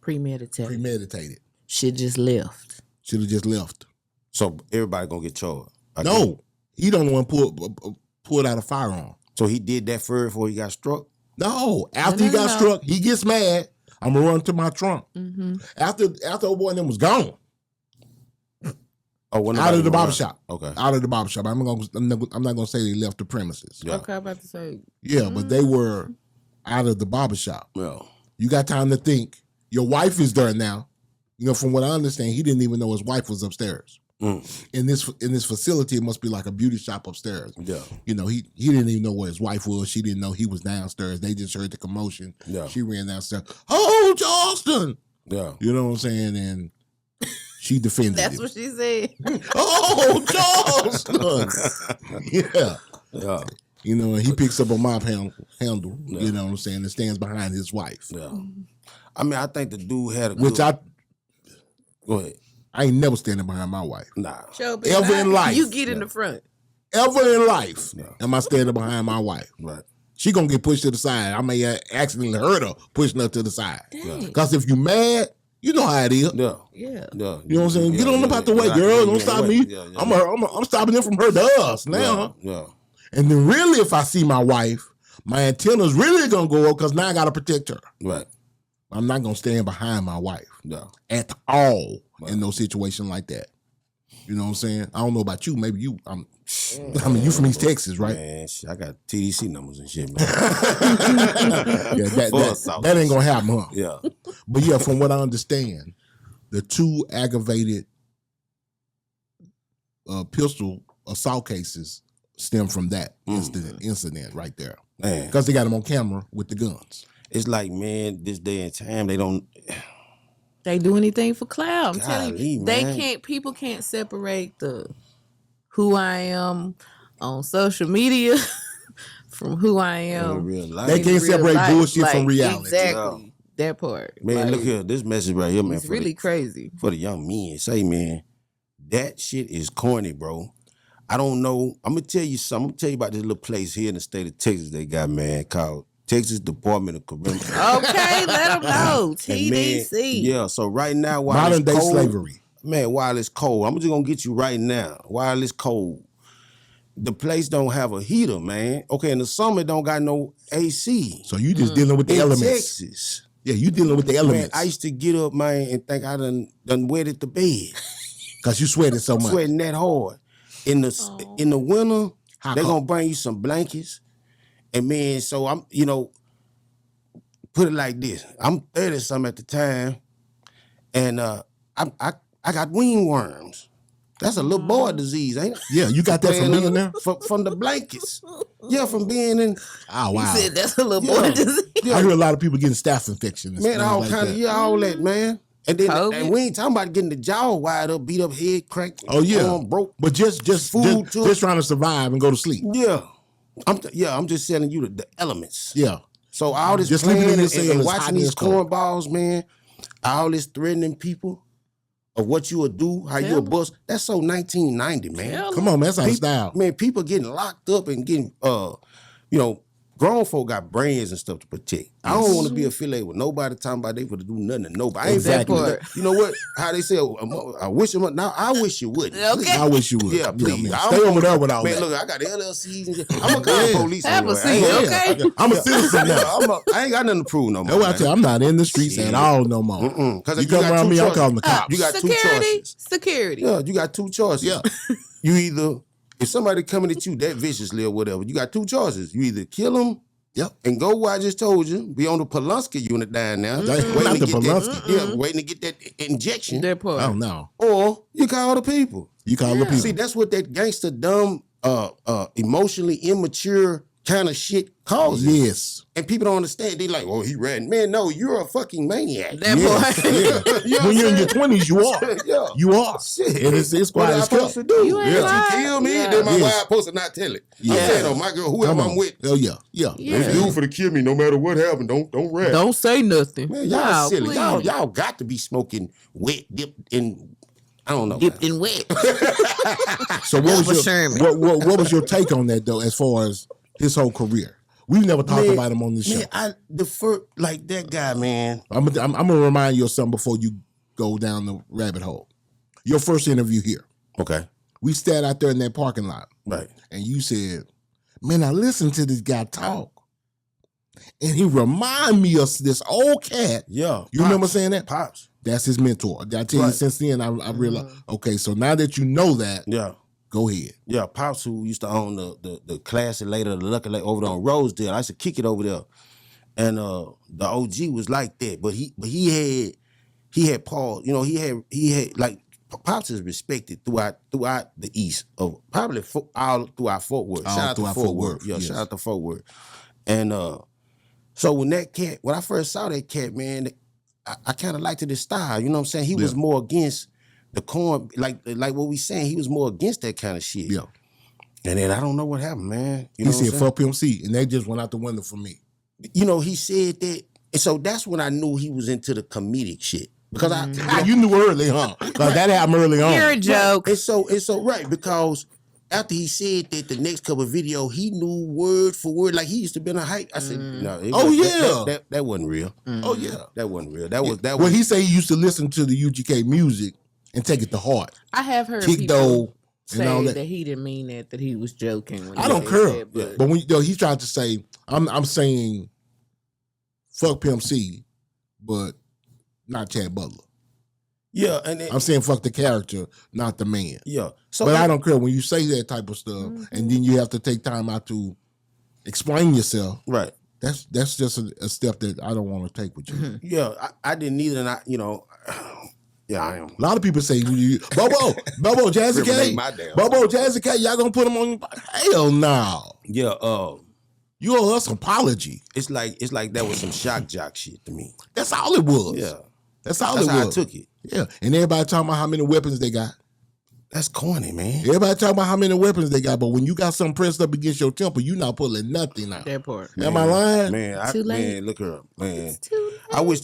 Premeditated. Premeditated. Shit just left. Should have just left. So everybody gonna get charged. No, he don't want to pull out a firearm. So he did that first before he got struck? No, after he got struck, he gets mad. I'm gonna run to my trunk. After old boy and them was gone Oh, when out of the barbershop. Okay. Out of the barbershop. I'm not gonna say they left the premises. Yeah. Okay, I'm about to say. Yeah, but they were out of the barbershop. Yeah. You got time to think. Your wife is there now. You know, from what I understand, he didn't even know his wife was upstairs. In this facility, it must be like a beauty shop upstairs. Yeah. You know, he didn't even know where his wife was. She didn't know he was downstairs. They just heard the commotion. Yeah. She ran downstairs. Oh, Charleston! Yeah. You know what I'm saying? And she defended That's it. what she said. Oh, Charleston! Yeah. Yeah. You know, and he picks up a mop handle, you know what I'm saying, and stands behind his wife. Yeah. I mean, I think the dude had a Which good... Go ahead. I ain't never standing behind my wife. Nah. Ever in life. You get in the front. Ever in life am I standing behind my wife. Right. She gonna get pushed to the side. I may accidentally hurt her pushing her to the side. Dang. Because if you mad, you know how it is. Yeah. Yeah. Yeah. You know what I'm saying? Yeah, Get on yeah, up out the way, yeah, girl. yeah, Don't yeah, stop yeah, me. yeah, yeah. I'm stopping them from her to us now. Yeah. And then really, if I see my wife, my antenna's really gonna go up because now I gotta protect her. Right. I'm not gonna stand behind my wife No. at all in no situation like that. You know what I'm saying? I don't know about you. Maybe you. I mean, you from East Texas, right? Man, shit, I got TDC numbers and shit, man. Yeah, that ain't gonna happen, huh? Yeah. But yeah, from what I understand, the 2 aggravated pistol assault cases stem from that incident right there. Man. Because they got them on camera with the guns. It's like, man, this day and time, they don't... They do anything for clout. I'm telling Golly, you. They man. can't, people can't separate the who I am on social media from who I in am. real life. They in can't real separate life. bullshit from reality. Exactly. That part. Man, Like, look here. This message right here, man. It's for really the, crazy. for the young men. Say, man, that shit is corny, bro. I don't know. I'm gonna tell you something. I'm gonna tell you about this little place here in the state of Texas they got, man, called Texas Department of Corrections. Okay, let them know. And man, TDC. yeah, so right now, while Modern it's day cold, slavery. man, while it's cold, I'm just gonna get you right now. While it's cold, the place don't have a heater, man. Okay, in the summer, it don't got no AC. So you just dealing with the In elements. Texas, Yeah, you dealing with the man, elements. I used to get up, man, and think I done wetted the bed. Because you sweated so much. Sweating that hard. In the winter, How they're cold? gonna bring you some blankets. And man, so I'm, put it like this. I'm 30-something at the time, and I got wingworms. That's a little boy disease, ain't it? Yeah, you got that from being there? From the blankets. Yeah, from being in. Oh, wow. You said that's a little boy disease. I hear a lot of people getting staph infection. And Man, stuff all like kind that. of, all that, man. And then COVID. and we ain't talking about getting the jaw wide up, beat up head, cracked, Oh, yeah. arm broke. But just Food, too. just trying to survive and go to sleep. Yeah. I'm just telling you the elements. Yeah. So all this Just sleeping in playing your and, cell and is hot watching and these it's cold. cornballs, man, all this threatening people of what you will do, how you will bust, that's so 1990, man. Come on, man. That's our style. Man, people getting locked up and getting, grown folk got brains and stuff to protect. I don't want to be affiliated with nobody talking about they for to do nothing to nobody. I ain't Exactly. finna- You know what? How they say, I wish you would. Now, I wish you wouldn't. Okay. I wish you would. Yeah, please. man. I Stay don't over there with all Man, that. look, I got LLCs and shit. I'm going to call the police. Have a anyway. seat, I ain't- okay? I'm a citizen now. I ain't got nothing to prove no more. That's what I man. tell you. I'm not in the streets Shit. at all no more. Because You come around me, I'm calling the cops. You got two Security. choices. Security. Yeah, you got two choices. Yeah. You either, if somebody coming at you that viciously or whatever, you got two choices. You either kill them Yep. and go where I just told you, be on the Polanski unit down there. Not waiting the to get that- Polanski. Yeah, waiting to get that injection. That part. I don't know. Or you call the people. You call the people. See, that's what that gangster, dumb, emotionally immature kind of shit causes. Yes. And people don't understand. They like, oh, he ran. Man, no, you're a fucking maniac. That Yes. part. Yeah. You know When what you're in I'm your 20s, you are. saying? Yeah. You are. Shit. And it's What quiet am I as supposed to kept. do? You ain't If lying. you kill me, Yeah. then my Yes. wife supposed to not tell it. Yeah. I'm saying, oh, my girl, whoever Come I'm on. with, Oh, yeah. Yeah. Yeah. if you for to kill me, no matter what happened, don't rap. Don't say nothing. Man, y'all Wow, silly. please. Y'all got to be smoking wet, dipped in, I don't know. Dipped in wet. So That what was was your Sherman. what was your take on that though, as far as his whole career? We've never talked Man, about him on this show. Man, the first, like that guy, man. I'm gonna remind you of something before you go down the rabbit hole. Your first interview here, Okay. we sat out there in that parking lot, Right. and you said, "Man, I listened to this guy talk, and he remind me of this old cat." Yeah. You remember saying that? Pops. That's his mentor. I tell you, Right. since then, I realized. Okay, so now that you know that, Yeah. go ahead. Yeah, Pops, who used to own the classy later, the lucky lady over there on Rosedale. I used to kick it over there. And the OG was like that. But he had Paul, he had like Pops is respected throughout the East of probably all throughout Fort Worth. All Shout out to throughout Fort Fort Worth. Worth, Yeah, yes. shout out to Fort Worth. And so when I first saw that cat, man, I kind of liked his style. You know what I'm saying? He was more against the corn, like what we saying. He was more against that kind of shit. Yeah. And then I don't know what happened, man. You He know said, what I'm "Fuck Pimp C," and that just went out the window for me. saying? He said that, and so that's when I knew he was into the comedic shit because You knew early, huh? Because that happened early on. You're a joke. And so right, because after he said that, the next couple of video, he knew word for word, like he used to be in a hype. I said, no, Oh, wasn't- yeah. that wasn't real. Oh yeah. That wasn't real. That was Well, he said he used to listen to the UGK music and take it to heart. I have heard Kick people though and say all that. that. he didn't mean that he was joking. When I he don't said care. that, But when he tried to say, I'm saying fuck Pimp C, but not Chad Butler. yeah, and then, I'm saying fuck the character, not the man. yeah. So But I don't care when you say that type of stuff, and then you have to take time out to explain yourself. right. That's just a step that I don't want to take with you. Yeah, I didn't either, and yeah, I am. A lot of people say, Bobo, Jazzy Criminate K, my damn Bobo, Jazzy K, y'all gonna put him on? Hell no. Yeah, You owe us an apology. it's like that was some shock jock shit to me. That's all it was. Yeah, That's all that's it how I was. took it. Yeah. And everybody talking about how many weapons they got. That's corny, man. Everybody talking about how many weapons they got, but when you got something pressed up against your temple, you not pulling nothing out. that part. Am I lying? Man, Too late. man, look her up, man. Too I wish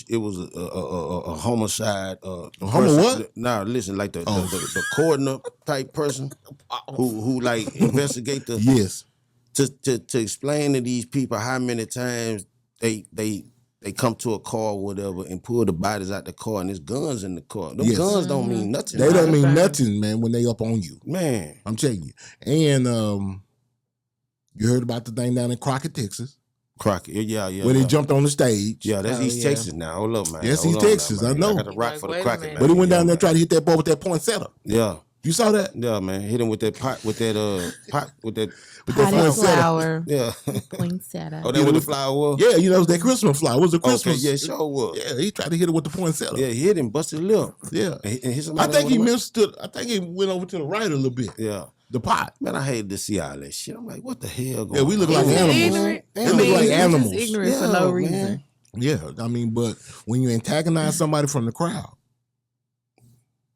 it was a homicide. A homo what? Nah, listen, like the coroner type person who like investigate the Yes. to explain to these people how many times they come to a car or whatever and pull the bodies out the car and there's guns in the car. Them guns don't mean nothing. They don't mean nothing, man, when they up on you. Man. I'm telling you. And you heard about the thing down in Crockett, Texas. Crockett, yeah. When he jumped on the stage. Yeah, that's East Texas now. Hold up, man. Yes, Hold East on Texas. now, I know. I got the rock for the Crockett. But he went down there and tried to hit that boy with that poinsettia. Yeah. You saw that? Yeah, man. Hit him with that pot, with that Potted poinsettia. flower. Yeah. Poinsettia. Oh, that what the flower was? Yeah, you know, it was that Christmas flower. It was a Christmas. Okay, yeah, sure was. Yeah, he tried to hit it with the poinsettia. Yeah, he hit him, busted his lip. Yeah. And hit I somebody think he over the- mistook. I think he went over to the right a little bit. Yeah. The pot. Man, I hated to see all that shit. I'm like, what the hell going Yeah, we look like on? animals. Ignorant. We look like animals. Ignorant for Yeah, no man. reason. Yeah, I mean, but when you antagonize somebody from the crowd,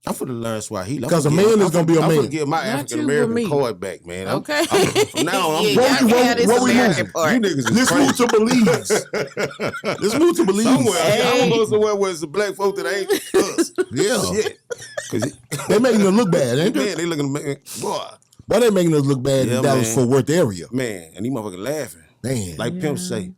I'm finna learn Swahili. Because a man is gonna be a I'm man. finna get my Not African you, but American me. card back, man. Okay. From now on, I'm Yeah, What y'all we- can have this what we American moving? part. you niggas is let's crazy. move to Belize. Let's move to Belize. Somewhere. Hey. I'm gonna go somewhere where it's the black folk that ain't us. Yeah, Shit. Cause they making us look bad, ain't they? man, they looking at me, boy, Why they making us look bad Yeah, in Dallas man. Fort Worth area? man, and these motherfuckers laughing. Man, Like Pimp say.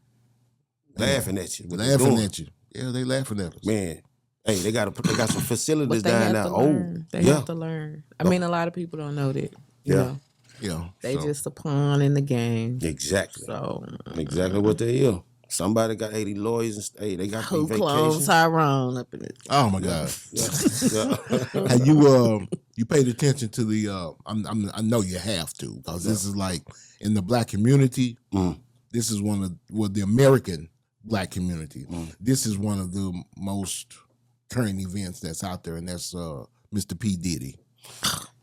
Laughing at you. What they laughing doing. at you. Yeah, they laughing at us. Man. Hey, they got some facilities But they down have there. to Oh, learn. They yeah. have to learn. I mean, a lot of people don't know that. You Yeah. know, Yeah, they so. just a pawn in the game. Exactly. So Exactly what they is. Somebody got 80 lawyers and hey, they got who their closed vacation. Tyrone up in it? Oh my God. Yeah. Have you paid attention to the? I know you have to because this is like in the black community. This is one of the American black community. This is one of the most current events that's out there, and that's Mr. P. Diddy,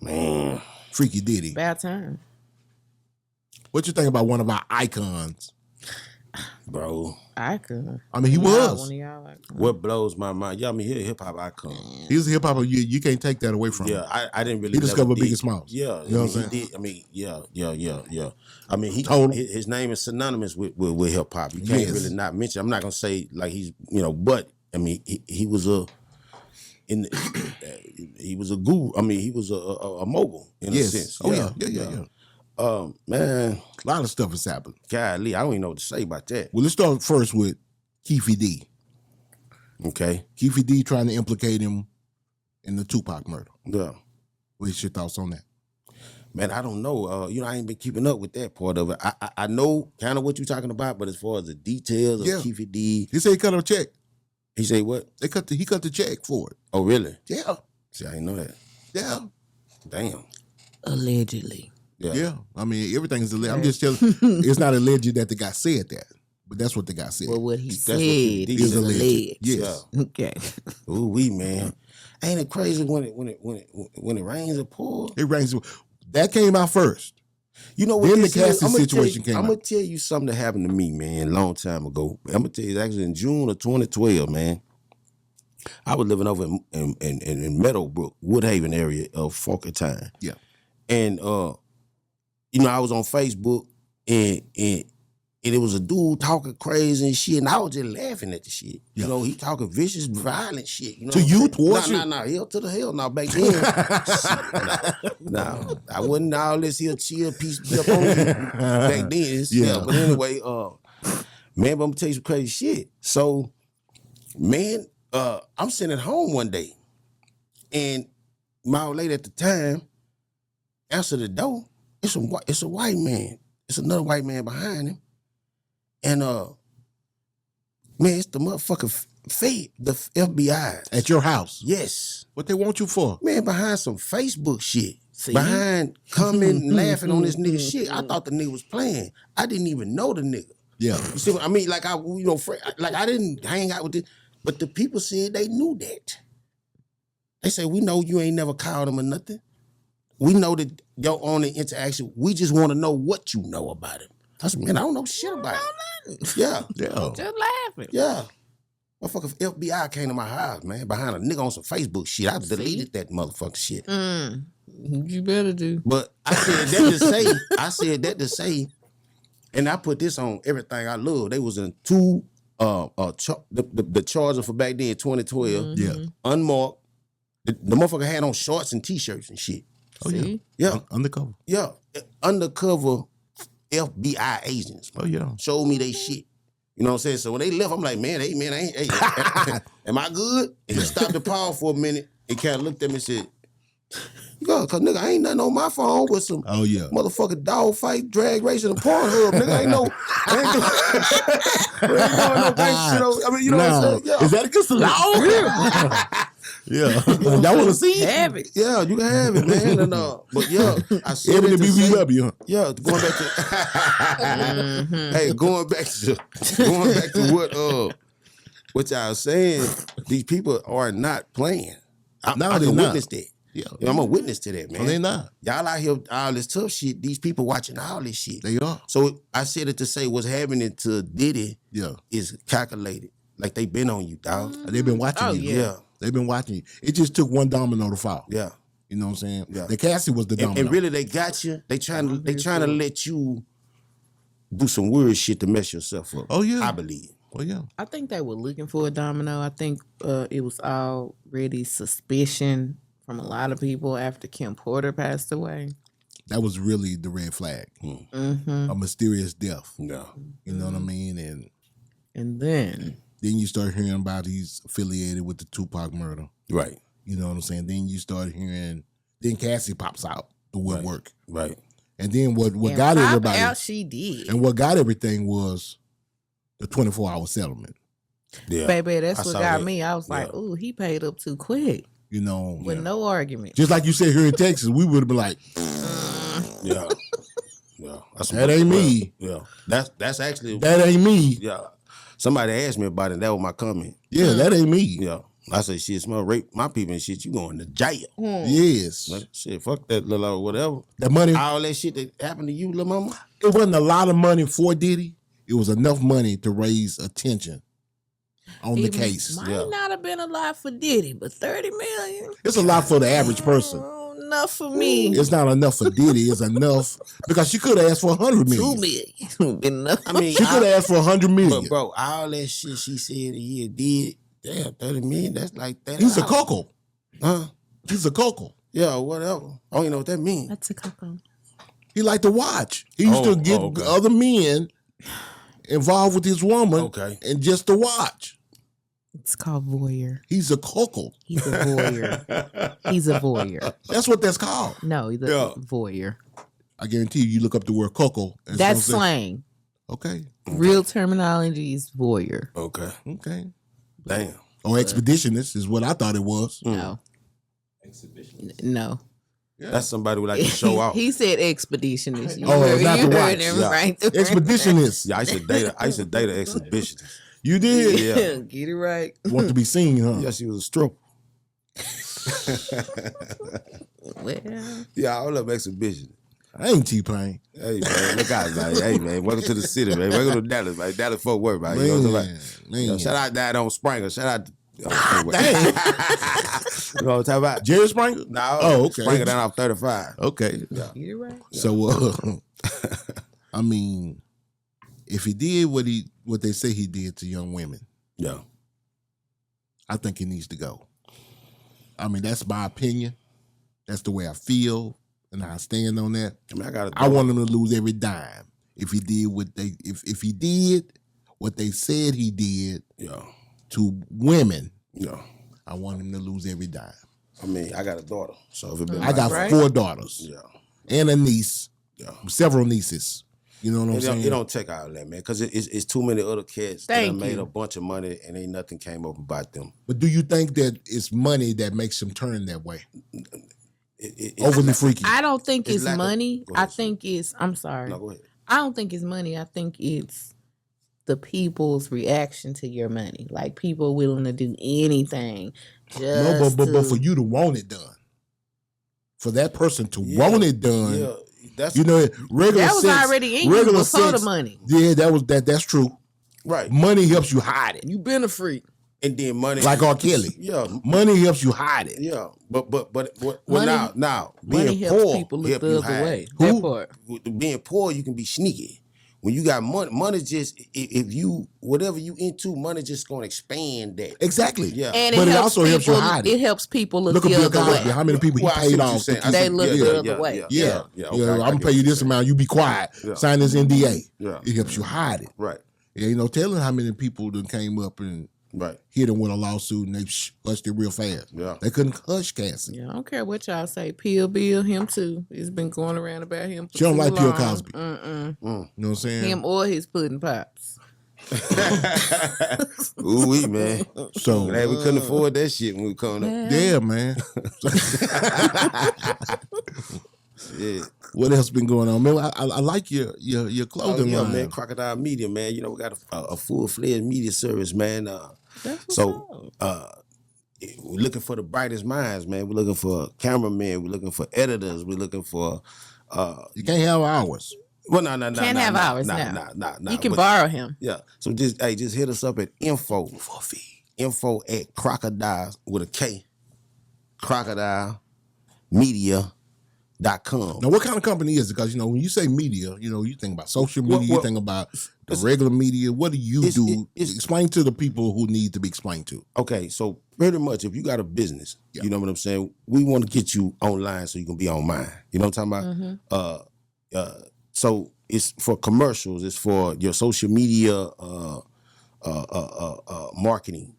Man. Freaky Diddy. Bad time. What you think about one of our icons? Bro. Icon. I mean, he One was. of y'all icons. What blows my mind? Y'all mean he a hip hop icon. He was a hip hop. You can't take that away from him. Yeah, I didn't really. He discovered never did- Biggie Smalls. Yeah, You know I what mean, I'm he did. I mean, yeah. I mean, Total. his name is synonymous with hip hop. You can't Yes. really not mention. I'm not gonna say like he's but I mean he was a he was a guru. I mean he was a mogul in a Yes. sense. Oh yeah. Man, A lot of stuff has happened. golly, I don't even know what to say about that. Well, let's start first with Keefy D. Okay, Keefy D trying to implicate him in the Tupac murder. yeah. What's your thoughts on that? Man, I don't know. I ain't been keeping up with that part of it. I know kind of what you're talking about, but as far as the details of Yeah. Keefy D, He said he cut a check. he say what? He cut the check for it. Oh, really? Yeah. See, I didn't know that. Yeah. Damn. Allegedly. Yeah. I mean, everything's alleged. I'm just telling it's not alleged that the guy said that, but that's what the guy said. Well, what he That's said what he did. is Is alleged. alleged. Yes. Okay. Ooh, wee, man. Ain't it crazy when it rains or pours? It rains. That came out first. You know what? Then the this is? Cassie I'ma tell situation you- came I'm gonna out. tell you something that happened to me, man, a long time ago. I'm gonna tell you, actually in June of 2012, man. I was living over in Meadowbrook, Woodhaven area of Falkentine. Yeah. And I was on Facebook and it was a dude talking crazy and shit, and I was just laughing at the shit. Yeah. You know, he talking vicious, violent shit. You know To what I'm you, saying? towards you? Nah, hell to the hell. Now back then, nah, I wasn't all this here chill piece be up on you back then. Yeah. But anyway, man, but I'm gonna tell you some crazy shit. So, man, I'm sitting at home one day, and my old lady at the time answered the door. It's a white man. It's another white man behind him. And man, it's the motherfucking the FBI. At your house. Yes. What they want you for? Man, behind some Facebook shit. Behind commenting and laughing on this nigga shit. I thought the nigga was playing. I didn't even know the nigga. Yeah. You see what I mean? Like I didn't hang out with it, but the people said they knew that. They say, we know you ain't never called him or nothing. We know that your only interaction, we just want to know what you know about him. I said, man, I don't know shit about him. Yeah. Yeah. Just laughing. Yeah. Motherfucker FBI came to my house, man, behind a nigga on some Facebook shit. I deleted that motherfucker shit. You better do. But I said that to say, and I put this on everything I love. They was in two the Charger for back then, 2012. Yeah. Unmarked. The motherfucker had on shorts and t-shirts and shit. Oh yeah. Yeah. Undercover. Yeah. Undercover FBI agents. Oh yeah. Showed me they shit. You know what I'm saying? So when they left, I'm like, man, hey, am I good? And he stopped the power for a minute and kind of looked at me and said, "Yo, cause nigga, I ain't nothing on my phone with some motherfucking dog fight, drag racing, and Pornhub. Nigga, ain't no gangsta shit. I mean, you know what I'm saying? Yeah. Is that against the law? Yeah. Y'all want to see it? Have it. Yeah, you can have it, man. And, but yeah, I said Even it the to say, BBW, huh? yeah, going back to what y'all saying, these people are not playing. I can witness that. Yeah. I'm a witness to that, man. No, they not. Y'all out here, all this tough shit, these people watching all this shit. They are. So I said it to say what's happening to Diddy is calculated. Like they been on you, dog. They've been watching you. Yeah. They've been watching you. It just took one domino to fall. Yeah. You know what I'm saying? Yeah. The Cassie was the domino. And really they got you. They trying to let you do some weird shit to mess yourself up. Oh, yeah. I believe. Oh, yeah. I think they were looking for a domino. I think it was already suspicion from a lot of people after Kim Porter passed away. That was really the red flag. Mm-hmm. A mysterious death. Yeah. You know what I mean? And then you start hearing about he's affiliated with the Tupac murder. Right. You know what I'm saying? Then you start hearing, then Cassie pops out the woodwork. Right. And then what got everybody out she did. And what got everything was the 24-hour settlement. Yeah. Baby, that's what got that. me. I was like, ooh, he paid up too quick. You know. With no argument. Just like you said here in Texas, we would have been like, yeah. Yeah. That ain't me. Yeah. That's actually that ain't me. Yeah. Somebody asked me about it, that was my comment. Yeah, that ain't me. Yeah. I say, shit, smell rape my people and shit, you going to jail. Yes. Like, shit, fuck that little whatever. That money. All that shit that happened to you, little mama. It wasn't a lot of money for Diddy. It was enough money to raise attention on the case. Might not have been a lot for Diddy, but 30 million. It's a lot for the average person. Enough for me. It's not enough for Diddy. It's enough because she could have asked for 100 million. 2 million. Enough. I mean, she could have asked for 100 million. But bro, all that shit she said he did, damn, 30 million, that's like that. He's a coco. Huh? He's a coco. Yeah, whatever. I don't even know what that means. That's a coco. He liked to watch. He used to get other men involved with his woman and just to watch. It's called voyeur. He's a coco. He's a voyeur. He's a voyeur. That's what that's called. No, he's a voyeur. I guarantee you look up the word coco. That's slang. Okay. Real terminology is voyeur. Okay. Damn. Or expeditionist is what I thought it was. No. No. Yeah. That's somebody who like to show off. He said expeditionist. You not to watch. Right. Expeditionist. Yeah, I used to date an exhibitionist. You did? Yeah. Get it right. Want to be seen, huh? Yeah, she was a stripper. Well. Yeah, I love exhibition. I ain't T-Pain. Hey, man, look out, man. Hey, man, welcome to the city, man. Welcome to Dallas, man. Dallas Fort Worth, man. You know what I'm talking about? You know, shout out Dad on Springer. Shout out. You know what I'm talking about? Jerry Springer? No. Oh, okay. Springer down off 35. Okay. Yeah. Get it right. So, I mean, if he did what they say he did to young women, yeah, I think he needs to go. I mean, that's my opinion. That's the way I feel, and I stand on that. I mean, I want him to lose every dime if he did if he did what they said he did. Yeah. To women. Yeah. I want him to lose every dime. I mean, I got a daughter, so if it been I got 4 daughters. Yeah. And a niece. Yeah. Several nieces. You know what I'm saying? It don't take all that, man, because it's too many other kids that made a bunch of money and ain't nothing came up about them. But do you think that it's money that makes them turn that way? Overly freaky. I don't think it's money. I think it's, I'm sorry. No, go ahead. I don't think it's money. I think it's the people's reaction to your money. Like people willing to do anything. Just but for you to want it done. For that person to want it done. Yeah. That's, you know, regular that was sense, already in you before the money. Yeah, that's true. Right. Money helps you hide it. You been a freak. And then money, like R. Kelly. Yeah, money helps you hide it. Yeah, but money, now money being helps poor people look help the you other hide. way. Who? That part. Being poor, you can be sneaky. when you got money just if you whatever you into, money just gonna expand that. Exactly. Yeah. And But it helps also helps you people- hide it. It helps people look Look at the Bill other Cosby. way. How many people he Well, I see paid what you're off? saying. to I keep- They see- look yeah, the yeah, other yeah, way. yeah, Yeah. yeah. I'm Okay, I gonna get pay you what this you're amount. You be quiet. Yeah. Sign this NDA. Yeah. It helps you hide it. saying. Right. Yeah, you know, telling how many people that came up and Right. hit him with a lawsuit and they hushed it real fast. Yeah. They couldn't hush Cassie. Yeah, I don't care what y'all say. Pill Bill, him too. It's been going around about him. For She don't too like Bill long. Cosby. Mm-mm. You know what I'm saying? Him or his pudding pops. Ooh wee, man. So Glad we couldn't afford that shit when we coming up. yeah, man. Yeah. What else been going on, man? I like your Oh, clothing yeah, line. man. Crocodile Media, man. You know, we got a full-fledged media service, man. That's what's So we're looking for the brightest minds, man. We're looking for cameramen. We're looking for editors. We're looking for You can't have hours. no. Can't have ours now. Nah. You can But- borrow him. Yeah. So just hit us up at info at crocodile with a K. crocodilemedia.com. Now, what kind of company is it? Because, you know, when you say media, you know, you think about social media, you Well, think about the regular media. What do you do? Explain to the people who need to be explained to. Okay, so pretty much if you got a business, you know what I'm saying? We want to get you online so you can be on mine. You know what I'm talking about? So it's for commercials, it's for your social media marketing,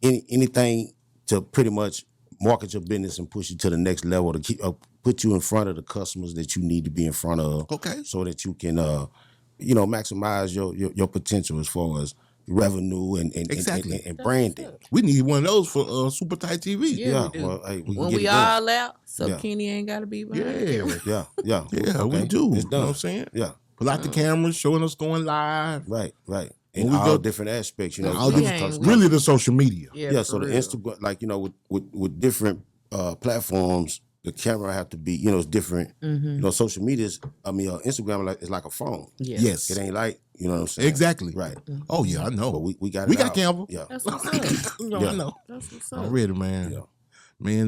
anything to pretty much market your business and push you to the next level to keep put you in front of the customers that you need to be in front of. Okay. So that you can maximize your potential as far as revenue and Exactly. and branding. We need one of those for Super Tight TV. Yeah, we do. Well, hey, we can When get we it done. all out, so Yeah. Kenny ain't got to be behind the Yeah. camera. Yeah. Yeah, we Okay. do. It's You know done. what I'm saying? Yeah. Pull out the cameras, showing us going live. Right. When In we all go- different aspects, you know. All we different, ain't really the social media. Yeah, so for the real. Instagram, like, you know, with different platforms, the camera have to be, you know, it's different. You know, social media Instagram is like a phone. Yeah. Yes. It ain't like, you know what I'm saying? Exactly. Right. Oh, yeah, I know. But we got We it got out. camera. Yeah. That's what's up. You know, Yeah. I know. That's what's I'm up. ready, man. Yeah. Man,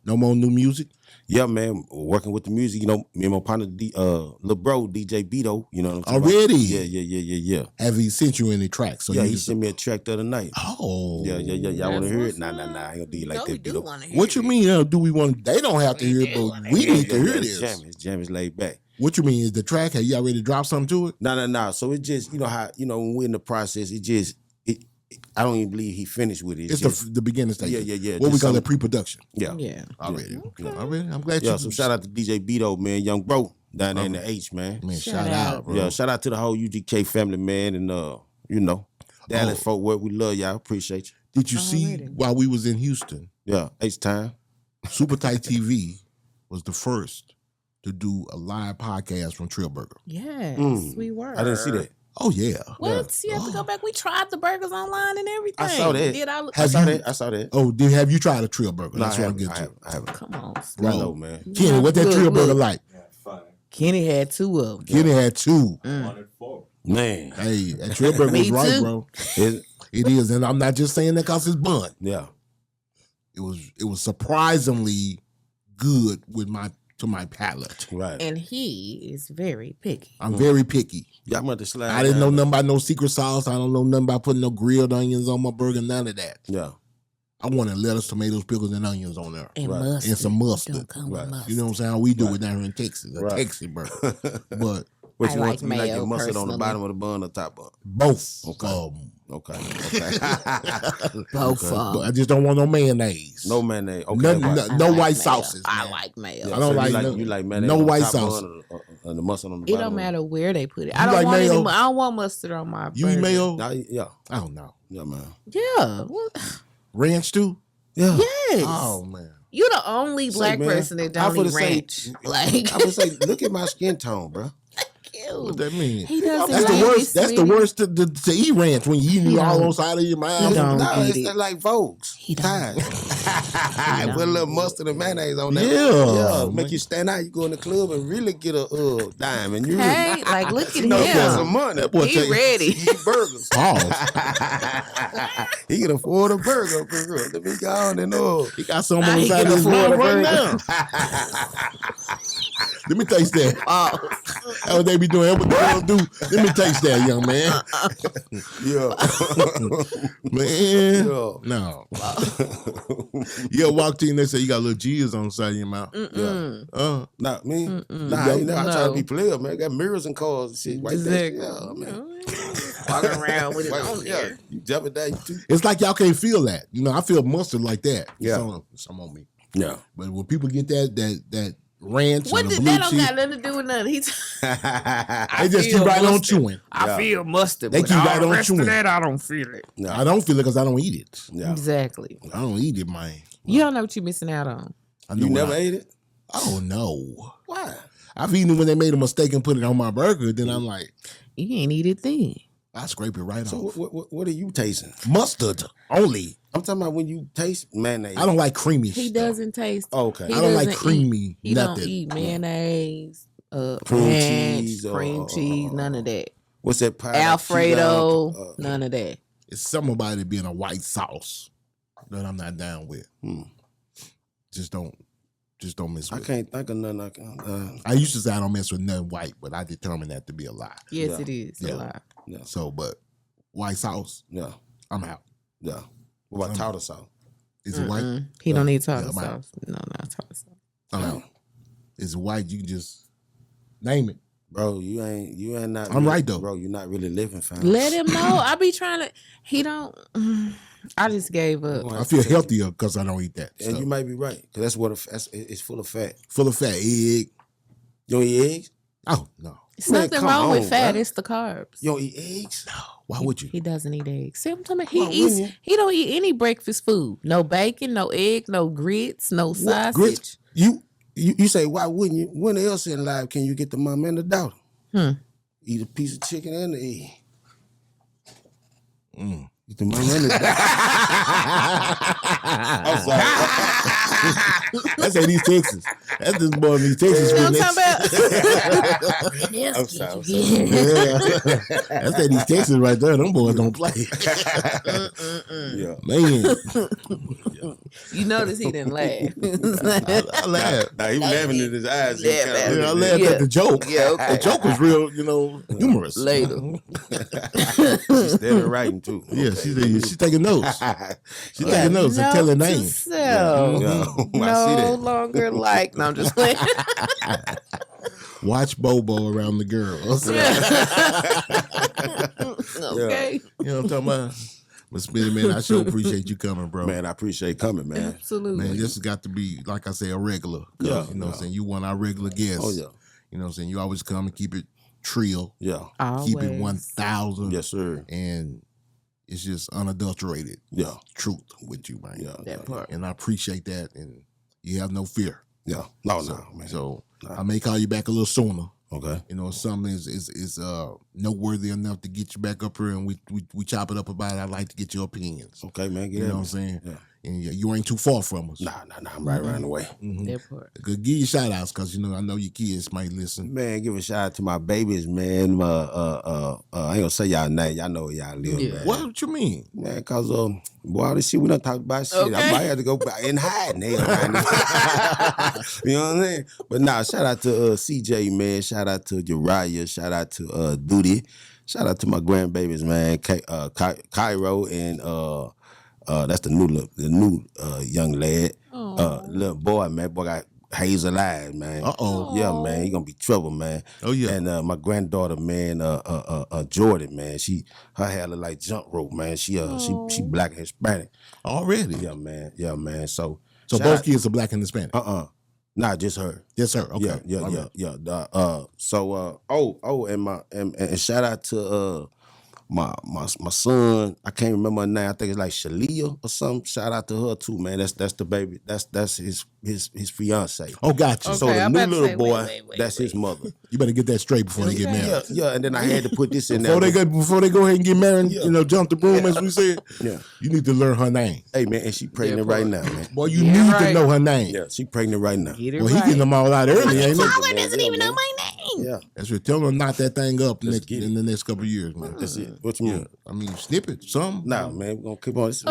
no more new music. Yeah, man. Working with the music, you know, me and my partner, Lil Bro, DJ Beto, you know what I'm talking Already? about? Yeah. Have he sent you any tracks? So Yeah, you he just- sent me a track the other night. Oh. Yeah. Y'all want That's to hear what's it? Nah. I ain't gonna do you like we that, do Beto. want to hear What you it. mean? Do we want? They don't have to hear it, but we need to hear It's this. jamming. It's jamming. It's laid back. What you mean? Is the track? Have you already dropped something to it? No. So it just, you know how, you know, when we're in the process, I don't even believe he finished with it. It's just, the beginning stage. Yeah. What we Just call some- it, pre-production. Yeah. Yeah. Already. Yeah. Already. I'm glad Yeah, you. so shout out to DJ Beto, man, young bro, down there in the H, man. Man, Shout shout out. out, bro. Yeah, shout out to the whole UGK family, man, and you know, Dallas Oh. Fort Worth, we love y'all, appreciate you. Did you see Already. while we was in Houston, Yeah, H time. Super Tight TV was the first to do a live podcast from Trill Burger. Yes, we were. I didn't see that. Oh yeah. What? You have to go back. We tried the burgers online and everything. I saw that. Did I? Have I saw that. Oh, have you tried a Trill Burger? No, That's I what I'm haven't. getting to. I haven't. Come on, Bro. I know, man. Kenny, what that Look, Trill Burger look. like? Kenny had 2 of them. Kenny had 2. Man. Hey, that Trill Burger was Me right, too. bro. Is- It is, and I'm not just saying that because it's bun. yeah. It was surprisingly good with my palate. Right. And he is very picky. I'm very picky. Yeah, I'm about to slide. I didn't know down. nothing about no secret sauce. I don't know nothing about putting no grilled onions on my burger. None of that. Yeah. I wanted lettuce, tomatoes, pickles, and onions on there. And Right. mustard. And some mustard. Don't come with Right. mustard. You know what I'm saying? How we do it down here in Texas, a Right. Texas burger. But What I you like want? You like mayo, your mustard on the personally. bottom of the bun or top bun? both. Okay. Okay. Both But I just don't want no mayonnaise. No mayonnaise. Okay. None- right. no- I no like white mayo. sauces, I man. like mayo. Yeah, I don't so like you like mayonnaise no on the white top sauce. bun and the mustard on the It bottom. don't matter where they put it. You I don't like want mayo? any. I don't want mustard on my. You eat burger. mayo? Nah, yeah. I don't know. Yeah, man. Yeah. What? Ranch too? Yeah. Yes. Oh man. You're the only black man, person that I don't finna eat say- ranch. Like, I would say, look at my skin tone, bro. What that mean? He doesn't That's like the it, worst. That's the sweetie. worst to eat ranch when you eat all on side of your mouth. He don't No, get it's it. like Vogues. He don't. Put a little mustard and mayonnaise on that. Yeah. Make you stand out. You go in the club and really get a dime. And you Hey, like, look at you know, get some him. money. That boy He take- ready. He eat burgers. Pause. He can afford a burger. For real. Let me go on and He got some Now on the he side can of his afford mouth a right burger. now. Let me taste that. That's what they be doing. That's what the girls do. Let me taste that, young man. Man. No. You ever walk in and they say you got little G's on the side of your mouth? Not me. Nah, you know, I try to be player, man. Got mirrors and cars and shit right there. Yeah, man. Walking around with it on there. You jumping that, you too. It's like y'all can't feel that. You know, I feel mustard like that. Yeah. Some on me. Yeah. But when people get that ranch What and the did blue that don't cheese, got nothing to do with nothing? they just keep right on chewing. I feel mustard. They but keep all right the on rest chewing. of that, I don't feel it. No. I don't feel it because I don't eat it. Yeah. Exactly. I don't eat it, man. You don't know what you're missing out on. I know You what never ate it? Oh no. Why? I've eaten it when they made a mistake and put it on my burger. Then I'm like, You ain't eat it then. I scrape it right So off. what are you tasting? Mustard only. I'm talking about when you taste mayonnaise. I don't like creamy He stuff. doesn't taste. Oh, okay. He I don't like doesn't creamy He nothing. don't eat mayonnaise, Cream ranch, cheese, cream cheese, none of that. What's that pie? Alfredo, none of that. It's something about it being a white sauce that I'm not down with. Just don't mess I with it. can't think of nothing. I can. I used to say I don't mess with nothing white, but I determined that to be a lie. Yes, Yeah. it is Yeah. a lie. Yeah. So, but white sauce, Yeah. I'm out. Yeah. What about tartar sauce? Is it white? He don't need tartar I'm out. sauce. No, not tartar sauce. I'm out. Is it white? You can just name it. Bro, you ain't not. I'm really, right, though. Bro, you're not really living, fam. Let him know. I be trying to. He don't. I just gave up. I feel healthier because I don't eat that And stuff. you might be right, because that's what it's full of fat. Full of fat, egg. You don't eat eggs? Oh, no. It's Man, nothing come wrong with on, fat. bro. It's the carbs. You don't eat eggs? Why would you? He doesn't eat eggs. See what I'm talking about? Why He eats. wouldn't He don't eat any breakfast food. No bacon. No egg. No grits. No sausage. Grits? You say, why wouldn't you? When else in life can you get the mom and the daughter? Eat a piece of chicken and the egg. Eat the mom and the daughter. I'm sorry. That's at East Texas. That's this boy in East Texas. You know what I'm I'm talking sorry. Yeah. That's at East Texas right there. Them boys don't play. Yeah. Man. You notice he didn't laugh. I laughed. Nah, he was laughing in his eyes. Yeah, man. Yeah, I laughed at the joke. Yeah, okay. The joke was real, humorous. Later. She's steady writing too. Yeah, she's taking notes. She's taking notes and telling names. Yeah. I see No that. longer like. No, I'm just playing. Watch Bobo around the girls. Okay. You know what I'm talking about? But Smitty, man, I sure appreciate you coming, bro. Man, I appreciate coming, man. Absolutely. Man, this has got to be, like I say, a regular. Yeah, You know what I'm saying? You want our regular guests. Oh, yeah. You know what I'm saying? You always come and keep it trill. Yeah. Keep it Always. 1,000. Yes, sir. And it's just unadulterated Yeah. truth with you, man. Yeah. That part. And I appreciate that. And you have no fear. Yeah. No, So, man. so I may call you back a little sooner. Okay. You know, if something is noteworthy enough to get you back up here and we chop it up about it, I'd like to get your opinions. Okay, man. Get You at know me. what I'm saying? Yeah. And you ain't too far from us. Nah. I'm right around the way. That part. Good, give you shout outs because I know your kids might listen. Man, give a shout out to my babies, man. I ain't gonna say y'all name. Y'all know where y'all live, Yeah. man. What you mean? Man, cause boy, all this shit we done talked about shit. Okay. I might have to go back and hide now. You know what I'm saying? But nah, shout out to CJ, man. Shout out to Uriah. Shout out to Duty. Shout out to my grandbabies, man. Cairo and that's the new young lad. Little boy, man. Boy got hazel eyes, man. Uh-oh. Yeah, man. He gonna be trouble, man. Oh, yeah. And my granddaughter, man, Jordan, man. Her hair look like jump rope, man. She black and Hispanic. Already? Yeah, man. Yeah, man. So So both kids are black and Hispanic? Nah, just her. Yes, sir. Okay. Yeah. All right. And shout out to my son. I can't remember her name. I think it's like Shalia or something. Shout out to her too, man. That's the baby. That's his fiance. Oh, gotcha. Okay, So the I'm new about to little say, boy, wait. that's his mother. You better get that straight before they get married. Yeah. And then I had to put this in Before there. they go ahead and get married, jump the broom as we said. Yeah. You need to learn her name. Hey man, and she pregnant right now, man. Boy, you Yeah, need to right. know her name. Yeah, she pregnant right now. Get it Well, he right. getting them all out early, ain't he? Caller doesn't even know my name. Yeah, That's right. Tell them to knock that thing up Let's get in the next couple of years, man. that's it. What you mean? I mean, snip it, some. Nah, man, we're gonna keep on. This is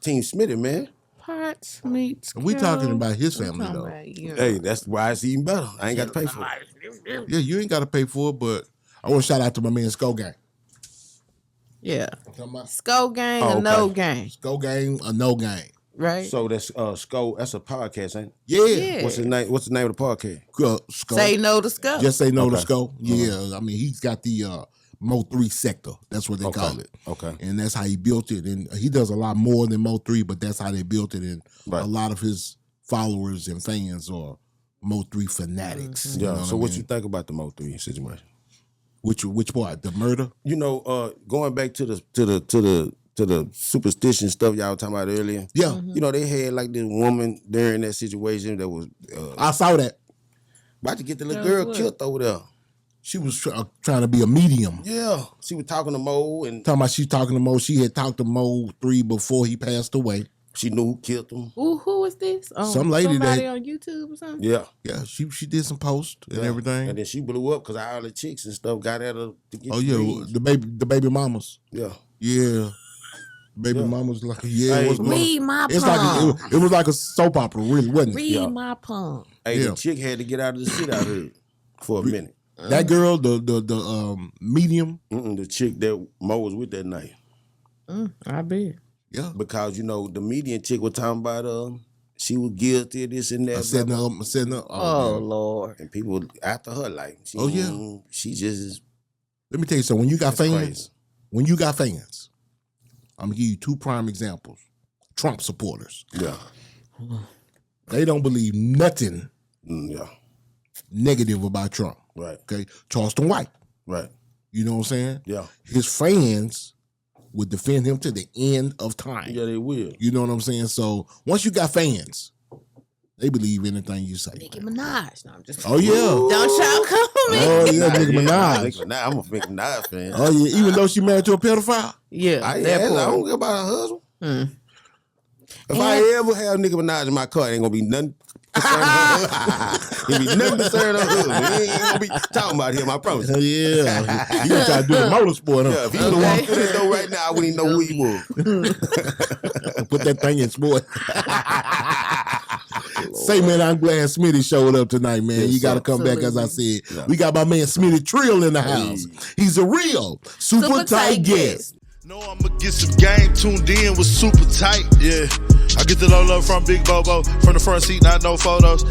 Team Smitty, man. Potts meets. We talking about his family though. Hey, that's why it's even better. I ain't got to pay for it. Yeah, you ain't got to pay for it, but I want to shout out to my man Skull Gang. Yeah. About Skull Gang Oh, or No okay. Gang, Skull Gang or No Gang. right? So that's Skull. That's a podcast, ain't it? Yeah. What's his name? What's the name of the podcast? Skull. Say no to Skull. Just say no to Okay. Skull. Yeah, I mean he's got the Mo 3 sector. That's what they call it. Okay. And that's how he built it. And he does a lot more than Mo 3, but that's how they built it. And Right. a lot of his followers and fans are Mo 3 fanatics. Yeah. know So I what mean? you think about the Mo 3 situation? Which part? The murder? You know, going back to the superstition stuff y'all were talking about earlier. Yeah. You know, they had like this woman during that situation that was I saw that. about to get the little That girl was killed over there. She was trying to be a medium. Yeah. She was talking to Mo and Talking about she talking to Mo. She had talked to Mo 3 before he passed away. she knew who killed him. Who is this? Some lady somebody that- on YouTube or something. Yeah. Yeah, she did some posts and everything. And then she blew up because all the chicks and stuff got at her to get Oh yeah, greens. the baby mamas. Yeah. Yeah, baby Yeah. mamas like yeah. Hey, What's going on? Read my It's palm. like it was like a soap opera, really, wasn't it? Read Yeah. my palm. Hey, Yeah. the chick had to get out of the shit out of it for a minute. That girl, the medium. The chick that Mo was with that night. I bet. Yeah, Because, you know, the median chick was talking about she was guilty of this and that. setting blah, her up, setting her. Oh, Yeah. Lord. and people after her like, she, Oh, yeah. she just Let me tell you something. When you got that's fans, I'm gonna give you 2 prime examples. Trump supporters. Yeah. They don't believe nothing Yeah. negative about Trump. Right. Okay, Charleston White. Right. You know what I'm saying? Yeah. His fans would defend him to the end of time. Yeah, they will. You know what I'm saying? So once you got fans, they believe anything you say. Nicki Minaj. No, I'm just. Oh yeah. Don't y'all come me. Oh yeah, Nicki Minaj. Nicki Minaj. I'm a Nicki Minaj fan. Oh yeah, even though she married to a pedophile. Yeah, I that don't part. care about her husband. Hmm. If I ever have Nicki Minaj in my car, it ain't gonna be nothing concerning her husband. It'll be nothing concerning her husband. He ain't gonna be talking about him, I promise. Hell yeah. You gonna try to do the motorsport, Yeah, huh? if he would have walked through that door right now, I wouldn't even know who he was. Put that thing in sport. Say, man, I'm glad Smitty showed up tonight, man. Yes, you got to sir. come back, as I Absolutely. said. We got my man Smitty Trill in the house. He's a real super tight guest. Know I'ma get some game tuned in with super tight, yeah. I get the low from Big Bobo, from the front seat, not no photos.